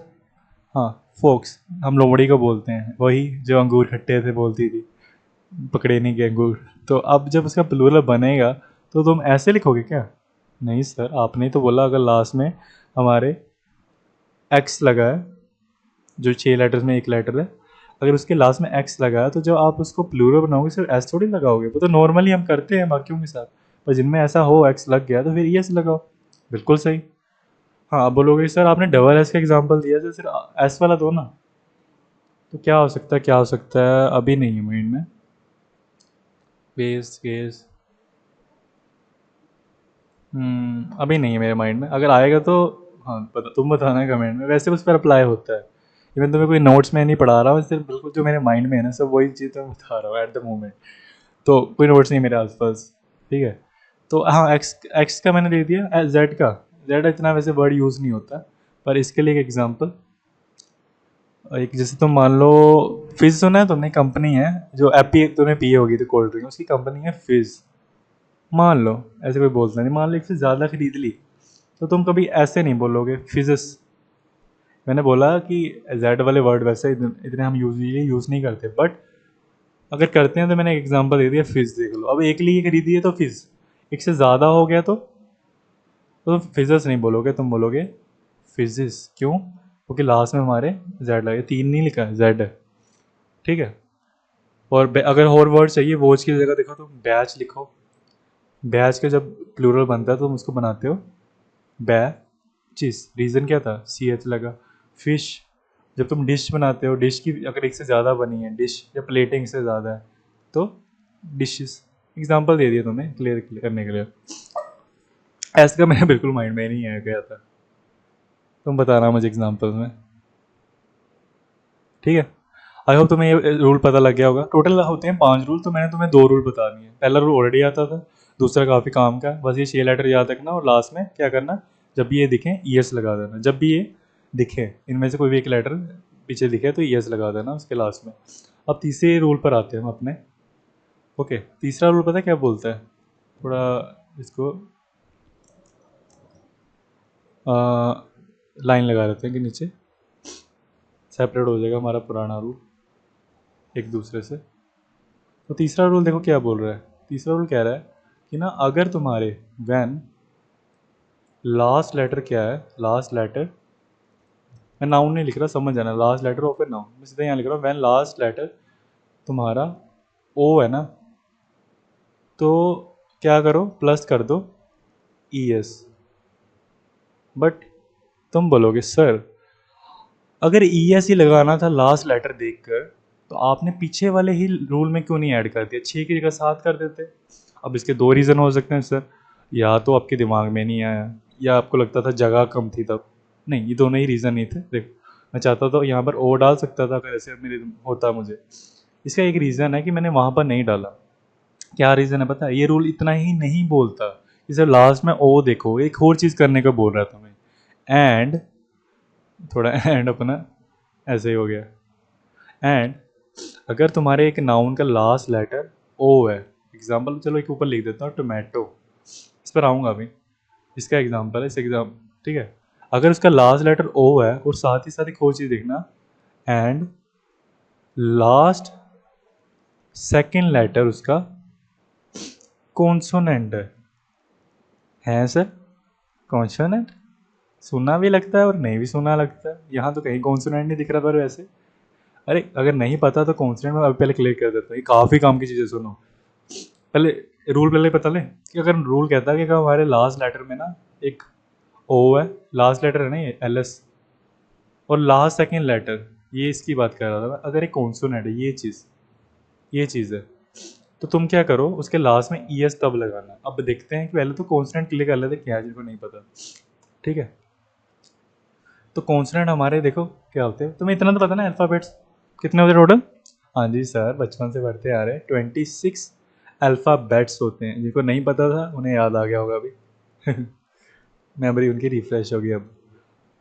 S1: हाँ फोक्स, हम लोमड़ी को बोलते हैं, वही जो अंगूर खट्टे थे बोलती थी, पकड़े नहीं गए अंगूर। तो अब जब उसका प्लूरल बनेगा तो तुम ऐसे लिखोगे क्या, नहीं सर आपने ही तो बोला अगर लास्ट में हमारे एक्स लगा है, जो 6 लेटर्स में एक लेटर है, अगर उसके लास्ट में एक्स लगा है तो जो आप उसको प्लूरल बनाओगे सिर्फ एस थोड़ी लगाओगे, वो तो नॉर्मली हम करते हैं बाकियों के साथ, पर जिनमें ऐसा हो एक्स लग गया तो फिर एस लगाओ, बिल्कुल सही। हाँ अब बोलोगे सर आपने डबल एस का एग्जाम्पल दिया तो सिर्फ एस वाला दो ना, तो क्या हो सकता है, क्या हो सकता है, अभी नहीं है माइंड में, बेस केस, अभी नहीं है मेरे माइंड में, अगर आएगा तो हाँ पता, तुम बताना कमेंट में, वैसे उस पर अप्लाई होता है, इवन तुम्हें कोई नोट्स में नहीं पढ़ा रहा हूँ, सिर्फ बिल्कुल जो मेरे माइंड में है ना सब वही चीज़ मैं बता रहा हूँ एट द मोमेंट, तो कोई नोट्स नहीं मेरे आसपास, ठीक है। तो हाँ एक्स, एक्स का मैंने दे दिया, जेड का, जेड इतना वैसे वर्ड यूज़ नहीं होता, पर इसके लिए एक एग्जांपल, एक जैसे तुम मान लो फिज सुना है तुमने, कंपनी है जो एपी तुमने पी होगी तो कोल्ड ड्रिंक, उसकी कंपनी है फिज, मान लो, ऐसे कोई बोलता नहीं, मान लो एक से ज़्यादा खरीद ली, तो तुम कभी ऐसे नहीं बोलोगे फिजिस, मैंने बोला कि जेड वाले वर्ड वैसे इतने हम यूज़ नहीं करते, बट अगर करते हैं तो मैंने एक एग्जांपल दे दिया, फिज देख लो, अब एक लिए खरीदी है तो फिज, एक से ज़्यादा हो गया तो फिजस नहीं बोलोगे, तुम बोलोगे फिजिस, क्यों, क्योंकि लास्ट में हमारे जेड लगे, 3 नहीं लिखा है, जेड है, ठीक है। और अगर और वर्ड चाहिए वॉच की जगह देखो तो बैच लिखो, बैच का जब प्लूरल बनता है तो तुम उसको बनाते हो बैचिस, रीज़न क्या था, सी एच लगा। फिश, जब तुम डिश बनाते हो, डिश की अगर एक से ज़्यादा बनी है डिश, या प्लेटिंग से ज़्यादा है तो डिशेस, एग्जांपल दे दिया तुम्हें क्लियर करने के लिए, ऐसा का मेरे बिल्कुल माइंड में नहीं आया गया था। तुम बताना मुझे एग्जाम्पल में, ठीक है। आई होप तुम्हें ये रूल पता लग गया होगा। टोटल होते हैं 5 रूल, तो मैंने तुम्हें 2 रूल बता दिए। पहला रूल ऑलरेडी आता था, दूसरा काफ़ी काम का है। बस ये 6 लेटर याद रखना और लास्ट में क्या करना, जब भी ये दिखें ईएस लगा देना। जब भी ये दिखे, इनमें से कोई भी एक लेटर पीछे दिखे तो ईएस लगा देना उसके लास्ट में। अब तीसरे रूल पर आते हैं हम अपने। ओके, तीसरा रूल पता है क्या बोलता है? थोड़ा इसको लाइन लगा देते हैं कि नीचे सेपरेट हो जाएगा हमारा पुराना रूल एक दूसरे से। तो तीसरा रूल देखो क्या बोल रहा है। तीसरा रूल कह रहा है कि ना, अगर तुम्हारे व्हेन लास्ट लेटर क्या है, लास्ट लेटर, मैं नाउन नहीं लिख रहा, समझ जाना, लास्ट लेटर और फिर नाउन, मैं सीधा यहाँ लिख रहा हूँ। व्हेन लास्ट लेटर तुम्हारा ओ है ना, तो क्या करो, प्लस कर दो ई एस। बट तुम बोलोगे सर, अगर ई एस ही लगाना था लास्ट लेटर देखकर, तो आपने पीछे वाले ही रूल में क्यों नहीं ऐड कर दिया, 6 की जगह 7 कर देते। अब इसके 2 रीज़न हो सकते हैं सर। या तो आपके दिमाग में नहीं आया, या आपको लगता था जगह कम थी तब। नहीं, ये दोनों ही रीज़न नहीं थे। देखो, मैं चाहता था यहाँ पर ओ डाल सकता था अगर ऐसे मेरे होता मुझे। इसका एक रीज़न है कि मैंने वहाँ पर नहीं डाला। क्या रीज़न है पता है? ये रूल इतना ही नहीं बोलता, इसे लास्ट में ओ देखो, एक और चीज़ करने को बोल रहा था मैं। एंड थोड़ा एंड अपना ऐसे ही हो गया। एंड अगर तुम्हारे एक नाउन का लास्ट लेटर ओ है, एग्जाम्पल चलो एक ऊपर लिख देता हूँ, टोमेटो, इस पर आऊँगा अभी। इसका एग्जाम्पल है, इस एग्जाम, ठीक है। अगर उसका लास्ट लेटर ओ है और साथ ही साथ एक और चीज़ देखना, एंड लास्ट सेकेंड लेटर उसका कॉन्सोनेंट है सर। कॉन्सोनेंट सुना भी लगता है और नहीं भी सुना लगता है। यहाँ तो कहीं कॉन्सोनेंट नहीं दिख रहा, पर वैसे अरे अगर नहीं पता तो कॉन्सोनेंट में अभी पहले क्लियर कर देता हूँ। ये काफ़ी काम की चीज़ें, सुनो पहले रूल पहले पता लें कि अगर रूल कहता है कि अगर हमारे लास्ट लेटर में ना एक ओ है, लास्ट लेटर है ना ये एल एस, और लास्ट सेकेंड लेटर, ये इसकी बात कर रहा था मैं। अगर एक कॉन्सोनेंट है, ये चीज़ है, तो तुम क्या करो, उसके लास्ट में ई एस तब लगाना। अब देखते हैं कि पहले तो कॉन्सोनेंट क्लियर कर लेते क्या है, जिनको नहीं पता, ठीक है। तो कॉन्सोनेंट हमारे देखो क्या होते हैं, तुम्हें इतना तो पता ना, अल्फ़ाबेट्स कितने होते हैं टोटल? हाँ जी सर, बचपन से पढ़ते आ रहे हैं। 26 अल्फ़ाबेट्स होते हैं। जिनको नहीं पता था उन्हें याद आ गया होगा अभी। मेमोरी उनकी रिफ्रेश होगी अब।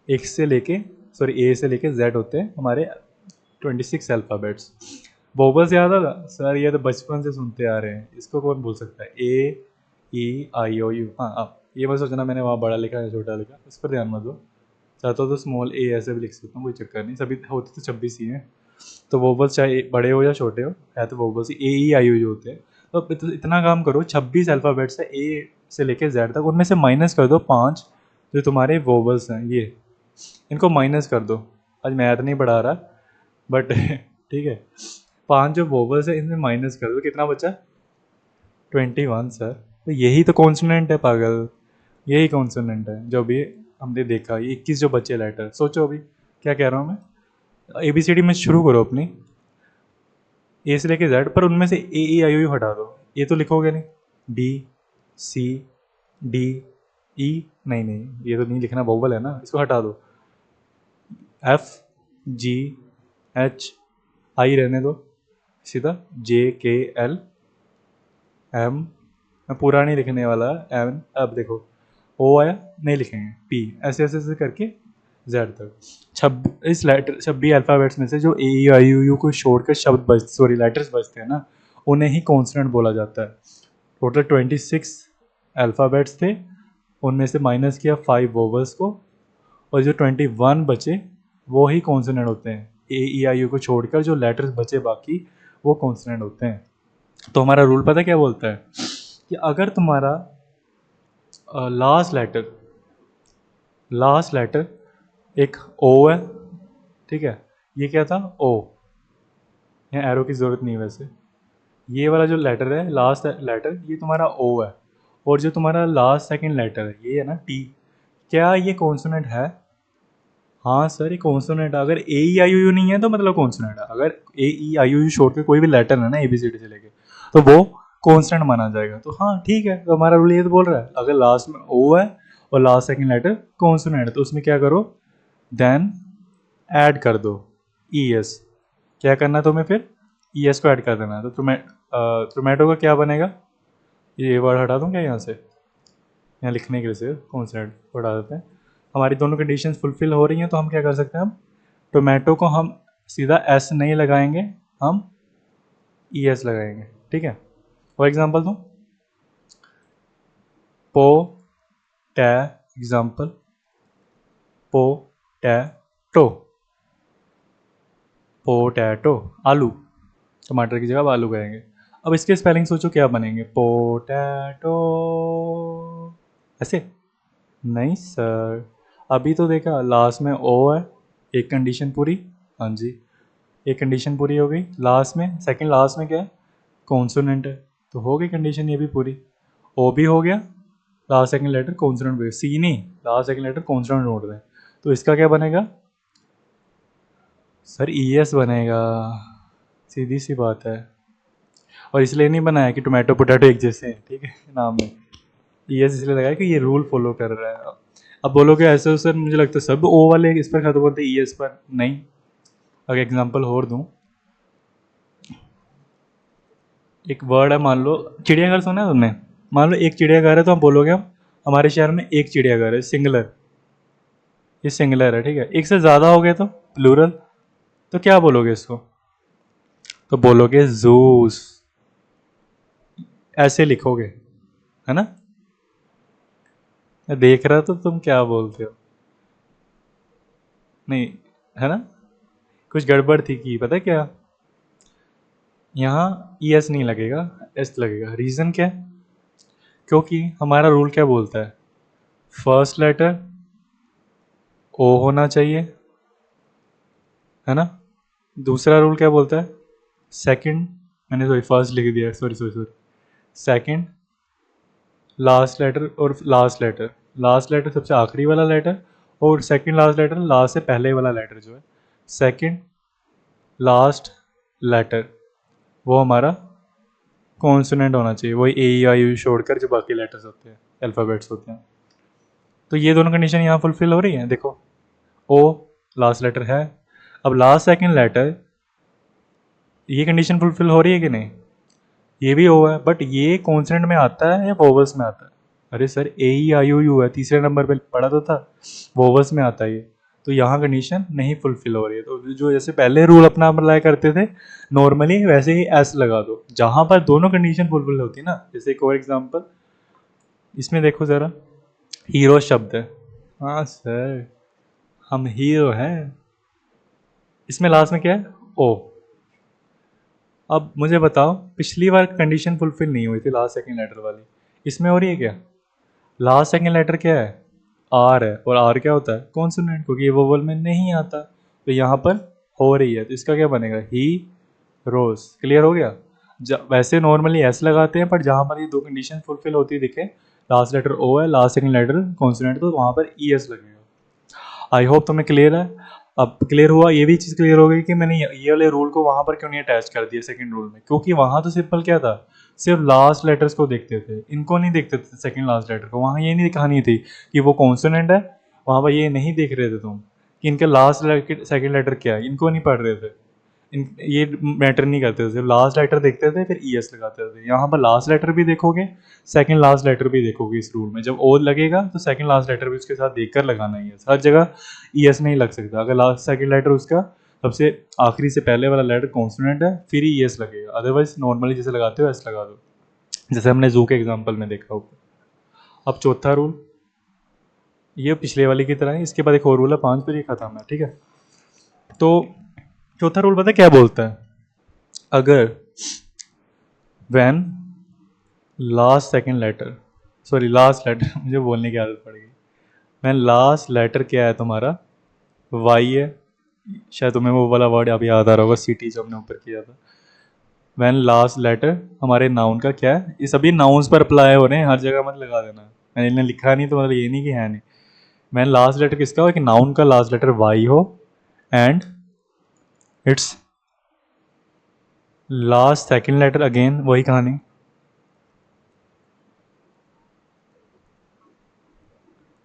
S1: एक से लेके, सॉरी, ए से लेके जेड होते हैं हमारे 26 अल्फ़ाबेट्स। वोवल्स याद होगा सर, ये तो बचपन से सुनते आ रहे हैं, इसको कौन भूल सकता है? ए, ई, आई, ओ, यू। हाँ, अब ये मत सोचना मैंने वहाँ बड़ा लिखा है छोटा लिखा, इस पर ध्यान मत दो। चाहता तो स्मॉल ए ऐसे भी लिख सकता हूँ, कोई चक्कर नहीं, सभी होते तो 26 ही हैं। तो वोवल्स चाहे बड़े हो या छोटे हो, है तो vowels he A, E, I, O, you होते हैं। तो इतना काम करो, 26 अल्फ़ाबेट्स है ए से लेके जेड तक, उनमें से माइनस कर दो 5 जो तुम्हारे वोवल्स हैं, ये इनको माइनस कर दो। आज मैथ नहीं पढ़ा रहा, बट ठीक है। 5 जो वोवल्स है इनमें माइनस कर दो, कितना बचा? 21 सर। तो यही तो कॉन्सोनेंट है पागल, यही कॉन्सोनेंट है जो अभी हमने देखा। ये 21 जो बचे लेटर, सोचो अभी क्या कह रहा हूँ मैं। ए बी सी डी में शुरू करो अपनी, ए से लेके जेड, पर उनमें से ए, ई, आई, ओ, यू हटा दो। ये तो लिखोगे नहीं, बी, सी, डी, ई, नहीं नहीं ये तो नहीं लिखना, वोवल है ना, इसको हटा दो। एफ, जी, एच, आई रहने दो, सीधा जे, के, एल, एम, मैं पूरा नहीं लिखने वाला, एम। अब देखो ओ आया, नहीं लिखेंगे, पी, ऐसे ऐसे ऐसे करके जेड तक। 26 लेटर, 26 अल्फ़ाबेट्स में से जो ए, ई, आई, यू को छोड़कर शब्द बच, सॉरी लेटर्स बचते हैं ना, उन्हें ही कॉन्सोनेंट बोला जाता है। टोटल 26 अल्फ़ाबेट्स थे, उनमें से माइनस किया 5 वोवल्स को, और जो 21 बचे वो ही कॉन्सोनेंट होते हैं। ए, ई, आई, यू को छोड़कर जो लेटर्स बचे बाकी, वो कॉन्सोनेंट होते हैं। तो हमारा रूल पता क्या बोलता है कि अगर तुम्हारा लास्ट लेटर एक ओ है, ठीक है, ये क्या था? ओ। यहाँ एरो की ज़रूरत नहीं है वैसे। ये वाला जो लेटर है, लास्ट लेटर, ये तुम्हारा ओ है। और जो तुम्हारा लास्ट सेकंड लेटर है, ये है ना टी, क्या ये कॉन्सोनेंट है? हाँ सर, ये कॉन्सोनेंट है। अगर ए, ई, आई, ओ, यू नहीं है तो मतलब कॉन्सोनेंट है। अगर ए, ई, आई, ओ, यू छोड़ के कोई भी लेटर है ना ए बी सी डी से लेके, तो वो कॉन्सोनेंट माना जाएगा। तो हाँ ठीक है, तो हमारा रूल ये तो बोल रहा है, अगर लास्ट में ओ है और लास्ट सेकंड लेटर कॉन्सोनेंट है, तो उसमें क्या करो, देन ऐड कर दो ई एस। क्या करना है तुम्हें फिर? ई एस को ऐड कर देना है। तो टोमेटो का क्या बनेगा? ये वर्ड हटा दूँ क्या यहाँ से? यहाँ लिखने के लिए से कॉन्सोनेंट को हटा देते हैं। हमारी दोनों कंडीशन फुलफिल हो रही हैं तो हम क्या कर सकते हैं? हम टोमेटो को हम सीधा एस नहीं लगाएंगे, हम ई एस लगाएंगे। ठीक है, फॉर एग्जाम्पल दूँ, पो टे एग्जाम्पल, पोटैटो, पोटैटो आलू, टमाटर की जगह आप आलू कहेंगे। अब इसके स्पेलिंग सोचो क्या बनेंगे? पोटैटो ऐसे? नहीं सर, अभी तो देखा लास्ट में ओ है, एक कंडीशन पूरी। हाँ जी, एक कंडीशन पूरी हो गई। लास्ट में, सेकंड लास्ट में क्या है? कॉन्सोनेंट है, तो हो गई कंडीशन ये भी पूरी। ओ भी हो गया, लास्ट सेकंड लेटर कॉन्सोनेंट भी। सी नहीं, last second letter consonant note दें, तो इसका क्या बनेगा? सर ई एस बनेगा, सीधी सी बात है। और इसलिए नहीं बनाया कि टोमेटो पोटैटो एक जैसे हैं, ठीक है, नाम में ई एस इसलिए लगाया कि ये रूल फॉलो कर रहा है। अब बोलोगे ऐसे तो सर मुझे लगता है सब ओ वाले इस पर खत्म होते ई एस पर, नहीं। अगर एग्जांपल और दूं, एक वर्ड है, मान लो चिड़ियाघर, सुना है तुमने? मान लो एक चिड़ियाघर है, तो हम बोलोगे हम हमारे शहर में एक चिड़ियाघर है, सिंगुलर, ये सिंगुलर है, ठीक है। एक से ज़्यादा हो गए तो प्लूरल, तो क्या बोलोगे इसको? तो बोलोगे जूस, ऐसे लिखोगे, है ना? मैं देख रहा तो तुम क्या बोलते हो, नहीं, है ना? कुछ गड़बड़ थी कि पता है क्या, यहाँ ई एस नहीं लगेगा, एस लगेगा। रीज़न क्या है? क्योंकि हमारा रूल क्या बोलता है? फर्स्ट लेटर ओ होना चाहिए, है ना? दूसरा रूल क्या बोलता है? सेकंड, मैंने सॉरी फर्स्ट लिख दिया, sorry sorry sorry, second last letter, और लास्ट लेटर सबसे आखिरी वाला लेटर, और सेकंड लास्ट लेटर लास्ट से पहले वाला लेटर जो है, सेकंड लास्ट लेटर, वो हमारा कॉन्सोनेंट होना चाहिए। वही ए ई आई यू छोड़कर जो बाकी लेटर्स होते हैं, अल्फ़ाबेट्स होते हैं। तो ये दोनों कंडीशन यहाँ फुलफिल हो रही हैं, देखो ओ लास्ट लेटर है। अब लास्ट सेकंड लेटर, ये कंडीशन फुलफिल हो रही है कि नहीं? ये भी ओ है, बट ये कॉन्सोनेंट में आता है या वोवल्स में आता है? अरे sir A E I O you है, तीसरे नंबर पे पढ़ा तो था, वोवल्स में आता है ये। तो यहाँ कंडीशन नहीं फुलफिल हो रही है, तो जो जैसे पहले रूल अपना अप्लाई करते थे नॉर्मली, वैसे ही एस लगा दो जहाँ पर दोनों कंडीशन फुलफिल होती है ना। जैसे एक और एग्जांपल, इसमें देखो ज़रा, हीरो शब्द है, हाँ सर हम हीरो हैं, इसमें लास्ट में क्या है? ओ। अब मुझे बताओ, पिछली बार कंडीशन फुलफिल नहीं हुई थी लास्ट सेकंड लेटर वाली, इसमें हो रही है क्या? लास्ट सेकंड लेटर क्या है? आर है, और आर क्या होता है? कॉन्सोनेंट, क्योंकि ये वोवल में नहीं आता, तो यहाँ पर हो रही है, तो इसका क्या बनेगा? ही रोज। क्लियर हो गया? वैसे नॉर्मली एस लगाते हैं, पर जहाँ पर ये दो कंडीशन फुलफिल होती दिखे, लास्ट लेटर ओ है, लास्ट सेकंड लेटर कॉन्सोनेंट, तो वहाँ पर ई एस लगेगा। आई होप तुम्हें क्लियर है। अब क्लियर हुआ, ये भी चीज़ क्लियर हो गई कि मैंने ये वाले रूल को वहाँ पर क्यों नहीं अटैच कर दिया सेकंड रूल में, क्योंकि वहाँ तो सिंपल क्या था, सिर्फ लास्ट लेटर्स को देखते थे, इनको नहीं देखते थे सेकंड लास्ट लेटर को। वहाँ ये नहीं कहानी थी कि वो कॉन्सोनेंट है, वहाँ पर ये नहीं देख रहे थे तुम कि इनके लास्ट सेकंड लेटर क्या है, इनको नहीं पढ़ रहे थे, ये मैटर नहीं करते थे, सिर्फ लास्ट लेटर देखते थे फिर ई एस लगाते थे। यहाँ पर लास्ट लेटर भी देखोगे, सेकंड लास्ट लेटर भी देखोगे, इस रूल में जब ओ लगेगा तो सेकंड लास्ट लेटर भी उसके साथ देखकर लगाना ही है, हर जगह ई एस नहीं लग सकता। अगर लास्ट सेकंड लेटर उसका सबसे आखिरी से पहले वाला लेटर कॉन्सोनेंट है, फिर ही ई एस लगेगा, अदरवाइज नॉर्मली जैसे लगाते हो ऐसे लगा दो, जैसे हमने जू के एग्जाम्पल में देखा होगा। अब चौथा रूल, ये पिछले वाली की तरह है, इसके बाद एक और रूल है 5 पर, ये खत्म है, ठीक है। तो चौथा रूल पता है क्या बोलता है? अगर when last second letter, sorry last letter मुझे बोलने की आदत पड़ गई, व्हेन लास्ट लेटर क्या है तुम्हारा? वाई है, शायद तुम्हें वो वाला वर्ड अभी याद आ रहा होगा, सिटी जो हमने ऊपर किया था। व्हेन लास्ट लेटर हमारे नाउन का क्या है? ये सभी नाउन्स पर अप्लाई हो रहे हैं, हर जगह मत लगा देना, मैंने इन्हें लिखा नहीं तो मतलब ये नहीं कि है नहीं। व्हेन लास्ट लेटर किसका हो? कि नाउन का लास्ट लेटर वाई हो, and its last second letter again वही कहानी,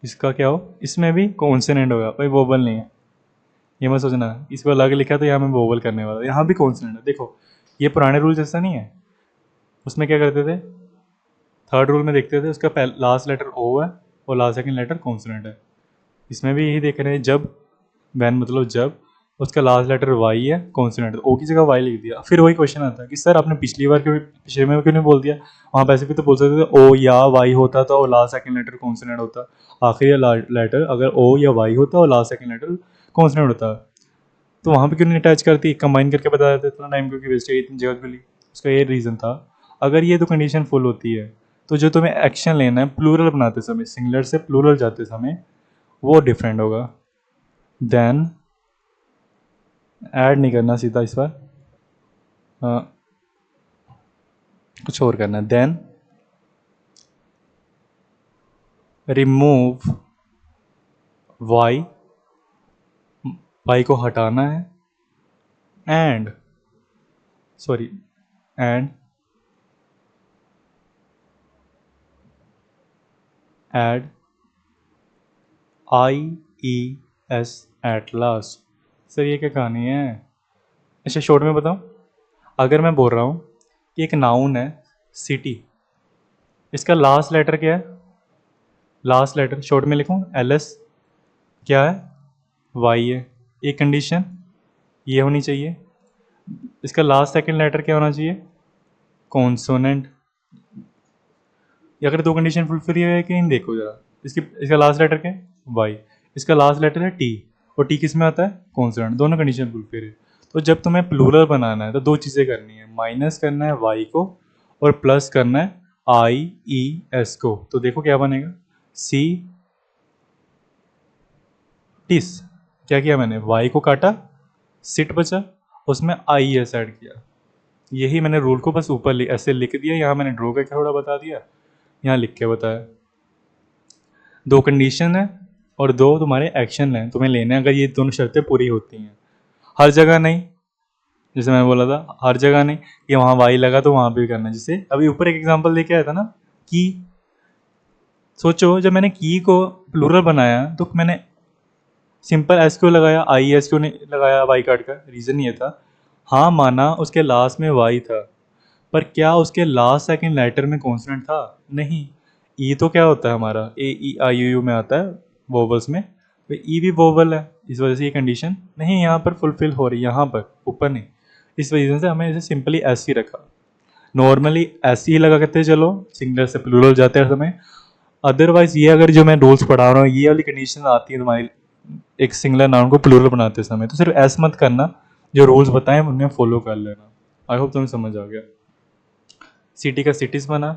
S1: इसका क्या हो? इसमें भी कॉन्सोनेंट होगा भाई, वोबल नहीं है, ये मत सोचना इसको अलग लिखा तो यहाँ मैं वोवल करने वाला, यहाँ भी कॉन्सोनेंट है। देखो ये पुराने रूल जैसा नहीं है, उसमें क्या करते थे, थर्ड रूल में देखते थे उसका लास्ट लेटर ओ है और लास्ट सेकंड लेटर कॉन्सोनेंट है। इसमें भी यही देख रहे हैं, जब वैन मतलब जब उसका लास्ट लेटर वाई है कॉन्सोनेंट, ओ की जगह वाई लिख दिया। फिर वही क्वेश्चन आता है कि सर आपने पिछली बार क्यों, पिछले में क्यों नहीं बोल दिया, वहाँ पैसे भी तो बोल सकते थे ओ या वाई होता था और लास्ट सेकंड लेटर कॉन्सोनेंट होता, आखिरी लेटर अगर ओ या वाई होता और लास्ट सेकंड लेटर कॉन्सोनेंट होता, तो वहाँ पे क्यों नहीं अटैच करती, कंबाइन करके बता देते, इतना टाइम क्योंकि वेस्ट है इतनी जगह के लिए। उसका ये रीज़न था। अगर ये तो कंडीशन फुल होती है तो जो तुम्हें एक्शन लेना है प्लूरल बनाते समय, सिंगुलर से प्लूरल जाते समय, वो डिफरेंट होगा। देन ऐड नहीं करना सीधा इस बार, कुछ और करना है। देन रिमूव वाई, वाई को हटाना है, and sorry and add I E S at last. Sir ये क्या कहानी है? अच्छा शॉर्ट में बताऊँ, अगर मैं बोल रहा हूँ कि एक नाउन है सिटी, इसका लास्ट लेटर क्या है, लास्ट लेटर शॉर्ट में लिखूँ एल एस, क्या है, वाई है, एक कंडीशन ये होनी चाहिए। इसका लास्ट सेकंड लेटर क्या होना चाहिए, कॉन्सोनेंट। अगर दो कंडीशन फुलफिल है कि नहीं देखो जरा, इसका लास्ट लेटर क्या है, वाई, इसका लास्ट लेटर है टी, और टी किस में आता है, कॉन्सोनेंट, दोनों कंडीशन फुलफिल है। तो जब तुम्हें प्लूरल बनाना है तो दो चीज़ें करनी है, माइनस करना है वाई को और प्लस करना है आई ई एस को। तो देखो क्या बनेगा, सी टिस, क्या किया मैंने, वाई को काटा, सिट बचा, उसमें आई एस ऐड किया। यही मैंने रूल को बस ऊपर ऐसे लिख दिया, यहाँ मैंने ड्रॉ करके थोड़ा बता दिया, यहाँ लिख के बताया। दो कंडीशन है और दो तुम्हारे एक्शन हैं तुम्हें लेने हैं, अगर ये दोनों शर्तें पूरी होती हैं। हर जगह नहीं, जैसे मैंने बोला था हर जगह नहीं कि वहाँ वाई लगा तो वहाँ भी करना है। जैसे अभी ऊपर एक एग्जांपल लेके आया था ना, की, सोचो जब मैंने की को प्लूरल बनाया तो मैंने सिंपल एस क्यों लगाया, आई एस क्यों नहीं लगाया वाई कार्ड का, रीज़न ये था, हाँ माना उसके लास्ट में वाई था, पर क्या उसके लास्ट सेकंड लेटर में कॉन्सोनेंट था, नहीं। ई तो क्या होता है हमारा, ए ई आई यू में आता है वोवल्स में, तो ई भी वोवल है, इस वजह से ये कंडीशन नहीं यहाँ पर फुलफिल हो रही, यहाँ पर ऊपर नहीं। इस वजह से हमें इसे सिंपली ऐसे ही रखा, नॉर्मली ऐसे ही लगा करते चलो सिंगलर से प्लूरल जाते हैं समय। अदरवाइज ये अगर जो मैं रूल्स पढ़ा रहा हूँ ये वाली कंडीशन आती है तुम्हारी एक सिंगलर नाउन को प्लूरल बनाते समय, तो सिर्फ ऐसे मत करना, जो रूल्स बताएं उन्हें फॉलो कर लेना। आई होप तुम्हें समझ आ गया। सिटी का सिटीज बना।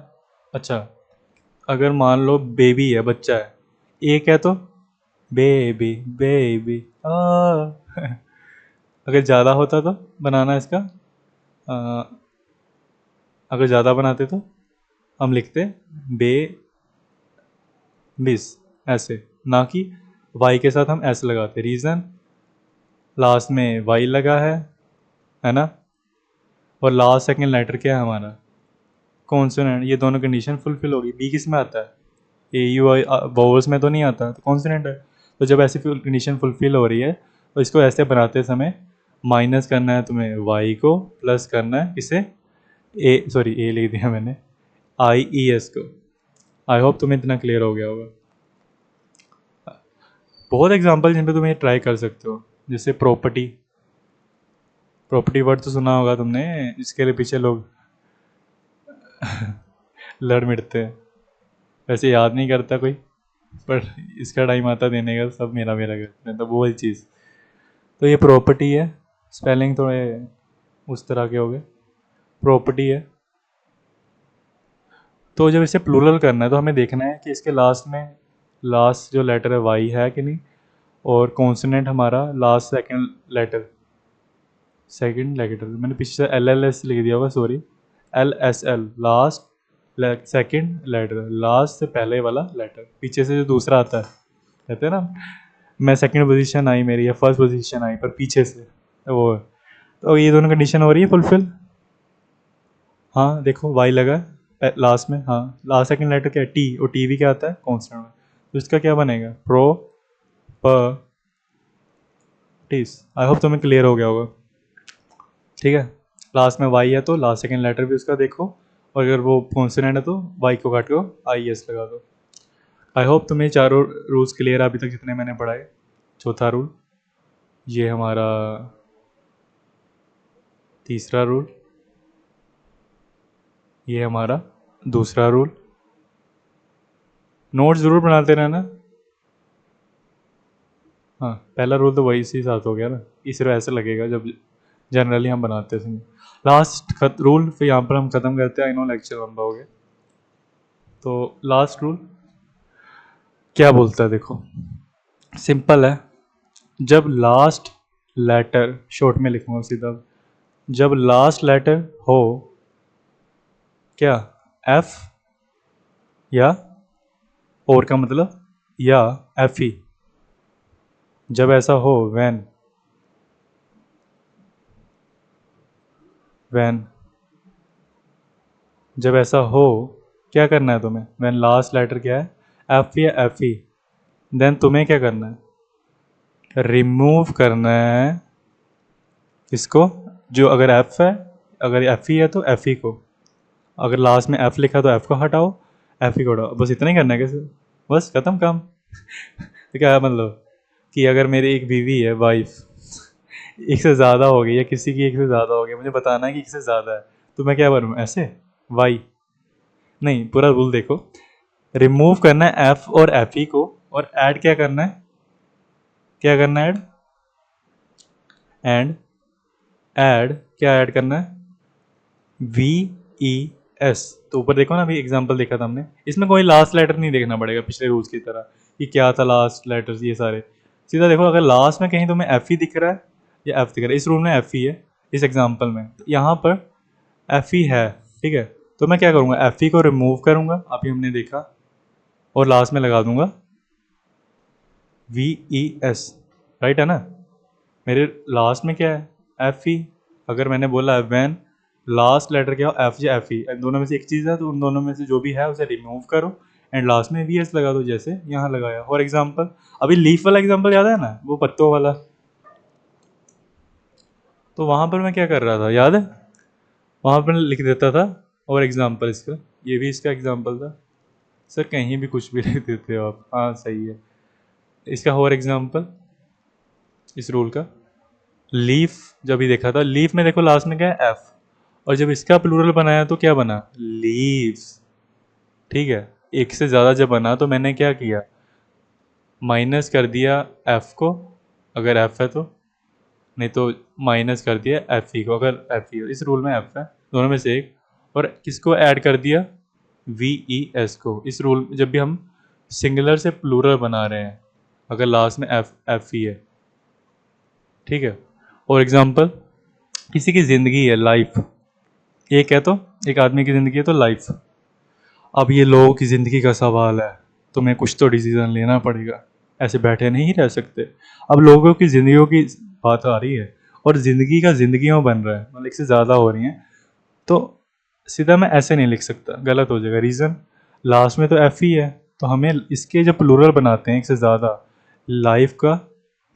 S1: अच्छा अगर मान लो बेबी है, बच्चा है, एक है तो बेबी बेबी अगर ज़्यादा होता तो बनाना इसका, आ, अगर ज़्यादा बनाते तो हम लिखते बे बिस, ऐसे, ना कि वाई के साथ हम ऐसे लगाते, रीज़न लास्ट में वाई लगा है ना, और लास्ट सेकंड लेटर क्या है हमारा, कॉन्सोनेंट, ये दोनों कंडीशन फुलफिल होगी। बी किस में आता है, ए यू आई वोवल्स में तो नहीं आता, तो कॉन्सोनेंट है। तो जब ऐसी कंडीशन फुलफिल हो रही है तो इसको ऐसे बनाते समय माइनस करना है तुम्हें वाई को, प्लस करना है इसे ए, सॉरी ए लिख दिया मैंने, आई ई एस को। आई होप तुम्हें इतना क्लियर हो गया होगा। बहुत एग्जांपल जिन पे तुम ये ट्राई कर सकते हो, जैसे प्रॉपर्टी, प्रॉपर्टी वर्ड तो सुना होगा तुमने, इसके लिए पीछे लोग लड़ मिटते हैं, वैसे याद नहीं करता कोई, पर इसका टाइम आता देने का सब मेरा मेरा करते हैं, तो वो वाली चीज़। तो ये प्रॉपर्टी है, स्पेलिंग थोड़े उस तरह के हो गए, प्रॉपर्टी है। तो जब इसे प्लूरल करना है तो हमें देखना है कि इसके लास्ट में लास्ट जो लेटर है वाई है कि नहीं, और कॉन्सोनेंट हमारा लास्ट सेकंड लेटर मैंने पीछे से एल एल एस लिख दिया होगा, sorry, L S L, last second letter, last से पहले वाला लेटर, पीछे से जो दूसरा आता है, कहते हैं ना मैं सेकंड पोजीशन आई मेरी या फर्स्ट पोजीशन आई, पर पीछे से वो है। तो ये दोनों कंडीशन हो रही है फुलफिल, हाँ देखो वाई लगा लास्ट में, हाँ लास्ट सेकंड लेटर क्या है, टी, और टी भी क्या आता है, कॉन्स्टेंट में, तो इसका क्या बनेगा, प्रो प प्लीज़। आई होप तुम्हें क्लियर हो गया होगा। ठीक है, लास्ट में वाई है तो लास्ट सेकेंड लेटर भी उसका देखो, और अगर वो कॉन्सोनेंट है तो वाई को काट को आई एस लगा दो। आई होप तुम्हें चारों रूल्स क्लियर अभी तक जितने मैंने पढ़ाए। चौथा रूल, ये हमारा तीसरा रूल, ये हमारा दूसरा रूल। नोट ज़रूर बनाते रहना। हाँ, पहला रूल तो वही इसी साथ हो गया ना, इस तरह ऐसे लगेगा जब जनरली हम बनाते हैं। लास्ट रूल फिर यहाँ पर हम ख़त्म करते हैं। आई नो लेक्चर लंबा हो गया, तो लास्ट रूल क्या बोलता है देखो, सिंपल है। जब लास्ट लेटर, शॉर्ट में लिखूंगा सीधा, जब लास्ट लेटर हो क्या एफ या और का मतलब या एफ ई, जब ऐसा हो वैन जब ऐसा हो क्या करना है तुम्हें, वैन लास्ट लेटर क्या है एफ या एफ ई, देन तुम्हें क्या करना है, रिमूव करना है इसको, जो अगर एफ है, अगर एफ ई है तो एफ ई को, अगर लास्ट में एफ लिखा तो एफ को हटाओ, एफ ई को हटाओ, बस इतना ही करना है कैसे, बस खत्म काम। तो क्या है मतलब कि अगर मेरी एक बीवी है, वाइफ, एक से ज़्यादा हो गई या किसी की एक से ज़्यादा हो गया, मुझे बताना है कि एक से ज़्यादा है, तो मैं क्या करूँ ऐसे, वाई नहीं, पूरा रूल देखो, रिमूव करना है एफ और एफ ई को, और ऐड क्या करना है, क्या करना है, एंड ऐड क्या ऐड करना है, वी ई एस। तो ऊपर देखो ना, अभी एग्जांपल देखा था हमने, इसमें कोई लास्ट लेटर नहीं देखना पड़ेगा पिछले रूल्स की तरह कि क्या था लास्ट लेटर्स, ये सारे सीधा देखो, अगर लास्ट में कहीं तुम्हें एफ ई दिख रहा है या एफ दिख रहा है, इस रूल में एफ ई है, इस एग्जाम्पल में तो यहाँ पर एफ ई है, ठीक है, तो मैं क्या करूँगा, एफ ई को रिमूव करूँगा, अभी हमने देखा, और लास्ट में लगा दूंगा वी ई एस, राइट है ना। मेरे लास्ट में क्या है एफ ई, अगर मैंने बोला वैन लास्ट लेटर क्या हो एफ या एफ ई, इन दोनों में से एक चीज़ है, तो उन दोनों में से जो भी है उसे रिमूव करो एंड लास्ट में वी एस लगा दो, जैसे यहाँ लगाया। फॉर एग्जाम्पल अभी लीफ वाला एग्जाम्पल याद है ना, वो पत्तों वाला, तो वहाँ पर मैं क्या कर रहा था याद है, वहाँ पर लिख देता था और एग्जाम्पल इसका, ये भी इसका एग्जाम्पल था। सर कहीं भी कुछ भी लिख देते हो आप, हाँ सही है। इसका और एग्जाम्पल इस रूल का, लीफ जब भी देखा था, लीफ में देखो लास्ट में क्या है एफ, और जब इसका प्लूरल बनाया तो क्या बना लीव्स, ठीक है। एक से ज़्यादा जब बना तो मैंने क्या किया, माइनस कर दिया एफ को अगर एफ है तो, नहीं तो माइनस कर दिया एफ ई को अगर एफ ई हो, इस रूल में एफ है, दोनों में से एक, और किसको ऐड कर दिया वी ई एस को, इस रूल जब भी हम सिंगुलर से प्लूरल बना रहे हैं अगर लास्ट में एफ ई है, ठीक है। और एग्जांपल, किसी की ज़िंदगी है लाइफ, एक है तो एक आदमी की ज़िंदगी है तो लाइफ, अब ये लोगों की ज़िंदगी का सवाल है, तुम्हें कुछ तो डिसीज़न लेना पड़ेगा, ऐसे बैठे नहीं रह सकते। अब लोगों की ज़िंदगियों की बात आ रही है और ज़िंदगी का ज़िंदगियों बन रहा है, मतलब एक से ज़्यादा हो रही हैं, तो सीधा मैं ऐसे नहीं लिख सकता, गलत हो जाएगा। रीज़न, लास्ट में तो एफ ही है, तो हमें इसके जब प्लूरल बनाते हैं एक से ज़्यादा, लाइफ का,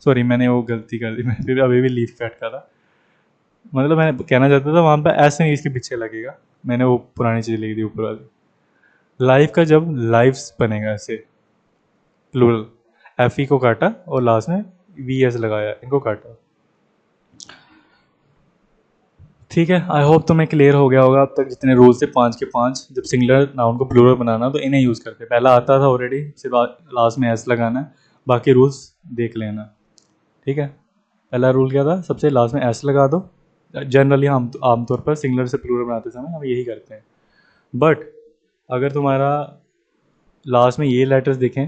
S1: सॉरी मैंने वो गलती कर दी, मैं फिर अभी भी लीफ काट का था, मतलब मैं कहना चाहता था वहाँ पे ऐसे नहीं इसके पीछे लगेगा, मैंने वो पुरानी चीज़ लिख दी ऊपर वाली, लाइफ का जब लाइफ्स बनेगा ऐसे प्लूरल, एफ ई को काटा और लास्ट में वी एस लगाया, इनको काटा, ठीक है। आई होप तुम्हें क्लियर हो गया होगा अब तक जितने रूल्स थे, 5 के 5, जब सिंगुलर नाउन को प्लूरल बनाना तो इन्हें यूज़ करते, पहला आता था ऑलरेडी, सिर्फ लास्ट में एस लगाना है, बाकी रूल्स देख लेना, ठीक है। पहला रूल क्या था, सबसे लास्ट में एस लगा दो, जनरली हम आमतौर पर सिंगुलर से प्लूरल बनाते समय हम यही करते हैं, बट अगर तुम्हारा लास्ट में ये लेटर्स दिखें,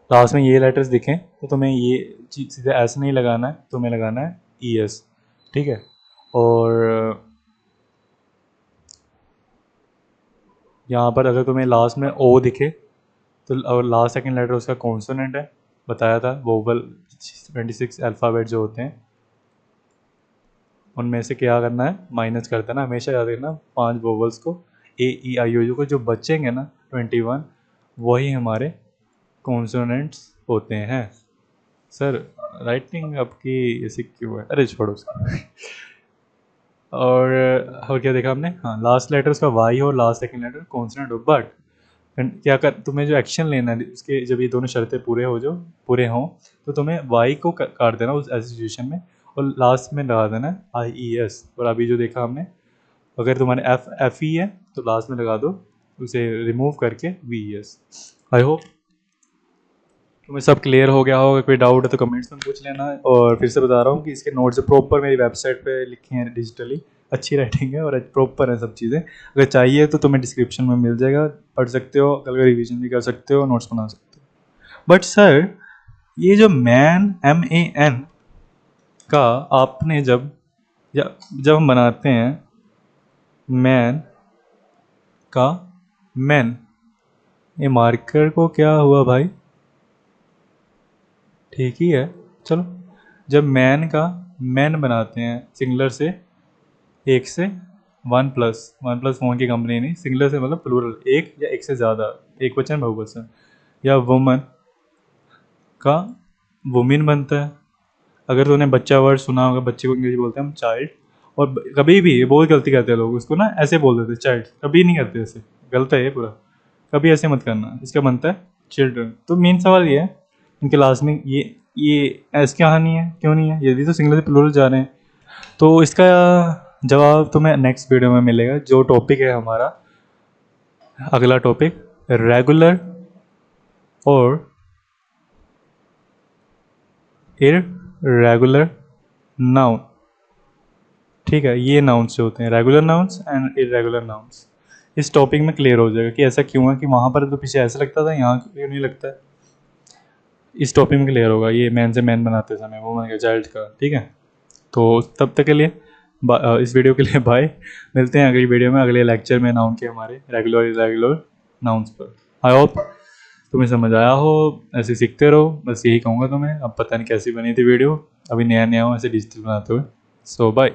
S1: लास्ट में ये लेटर्स दिखें तो तुम्हें ये चीज़ सीधे एस नहीं लगाना है, तुम्हें लगाना है ई एस, ठीक है। और यहाँ पर अगर तुम्हें लास्ट में ओ दिखे तो, और लास्ट सेकंड लेटर उसका कॉन्सोनेंट है, बताया था वोवल 26 अल्फ़ाबेट जो होते हैं उनमें से क्या करना है, माइनस कर देना, हमेशा याद रखना 5 वोवल्स को, ए ई आई ओ यू को जो बचेंगे ना 21, वही हमारे कॉन्सोनेंट्स होते हैं। सर राइटिंग आपकी ऐसी क्यों है? अरे छोड़ो उसको। और क्या देखा हमने? हाँ, लास्ट लेटर उसका वाई हो, लास्ट सेकंड लेटर कॉन्सोनेंट हो, बट क्या कर, तुम्हें जो एक्शन लेना है उसके, जब ये दोनों शर्तें पूरे हों तो तुम्हें वाई को काट देना उस ऐसी सिचुएशन में, और लास्ट में लगा देना आई ई एस। और अभी जो देखा हमने, अगर तुम्हारे एफ ई है तो लास्ट में लगा दो उसे रिमूव करके V E S. I hope तुम्हें सब क्लियर हो गया होगा। कोई डाउट है तो कमेंट्स में पूछ लेना। और फिर से बता रहा हूँ कि इसके नोट्स प्रॉपर मेरी वेबसाइट पे लिखे हैं डिजिटली, अच्छी राइटिंग है और प्रॉपर है सब चीज़ें। अगर चाहिए तो तुम्हें डिस्क्रिप्शन में मिल जाएगा, पढ़ सकते हो, कल का रिविजन भी कर सकते हो, नोट्स बना सकते हो। बट सर ये जो मैन MAN का आपने जब हम बनाते हैं मैन का मैन, ये मार्कर को क्या हुआ भाई? ठीक ही है, चलो। जब मैन का मैन बनाते हैं सिंगलर से, एक से वन प्लस फोन की कंपनी नहीं, सिंगलर से मतलब प्लूरल, एक या एक से ज़्यादा, एक वचन बहुवचन, या वुमन का वुमेन बनता है। अगर तूने बच्चा वर्ड सुना होगा, बच्चे को इंग्लिश बोलते हैं हम चाइल्ड, और कभी भी ये बहुत गलती करते हैं लोग, उसको ना ऐसे बोल देते चाइल्ड, कभी नहीं करते ऐसे, गलत है ये पूरा, कभी ऐसे मत करना। इसका बनता है चिल्ड्रन। तो मेन सवाल ये है इनके लास्ट में, ये ऐसी कहानी है क्यों नहीं है? यदि तो सिंगलर से प्लूरल जा रहे हैं तो इसका जवाब तुम्हें नेक्स्ट वीडियो में मिलेगा। जो टॉपिक है हमारा अगला टॉपिक, रेगुलर और इररेगुलर नाउन। ठीक है, ये नाउन्स जो होते हैं, regular nouns and irregular nouns, इस टॉपिक में क्लियर हो जाएगा कि ऐसा क्यों है कि वहाँ पर तो पीछे ऐसा लगता था, यहाँ क्यों नहीं लगता है। इस टॉपिक में क्लियर होगा ये मैन से मैन बनाते समय, वो बन गया चाइल्ड का। ठीक है, तो तब तक के लिए इस वीडियो के लिए बाय। मिलते हैं अगली वीडियो में, अगले लेक्चर में नाउन के हमारे रेगुलर इररेगुलर नाउन्स पर। आई होप तुम्हें समझ आया हो, ऐसे सीखते रहो, बस यही कहूँगा तुम्हें। अब पता नहीं कैसी बनी थी वीडियो, अभी नया नया हूँ ऐसे डिजिटल बनाते हुए। सो बाय।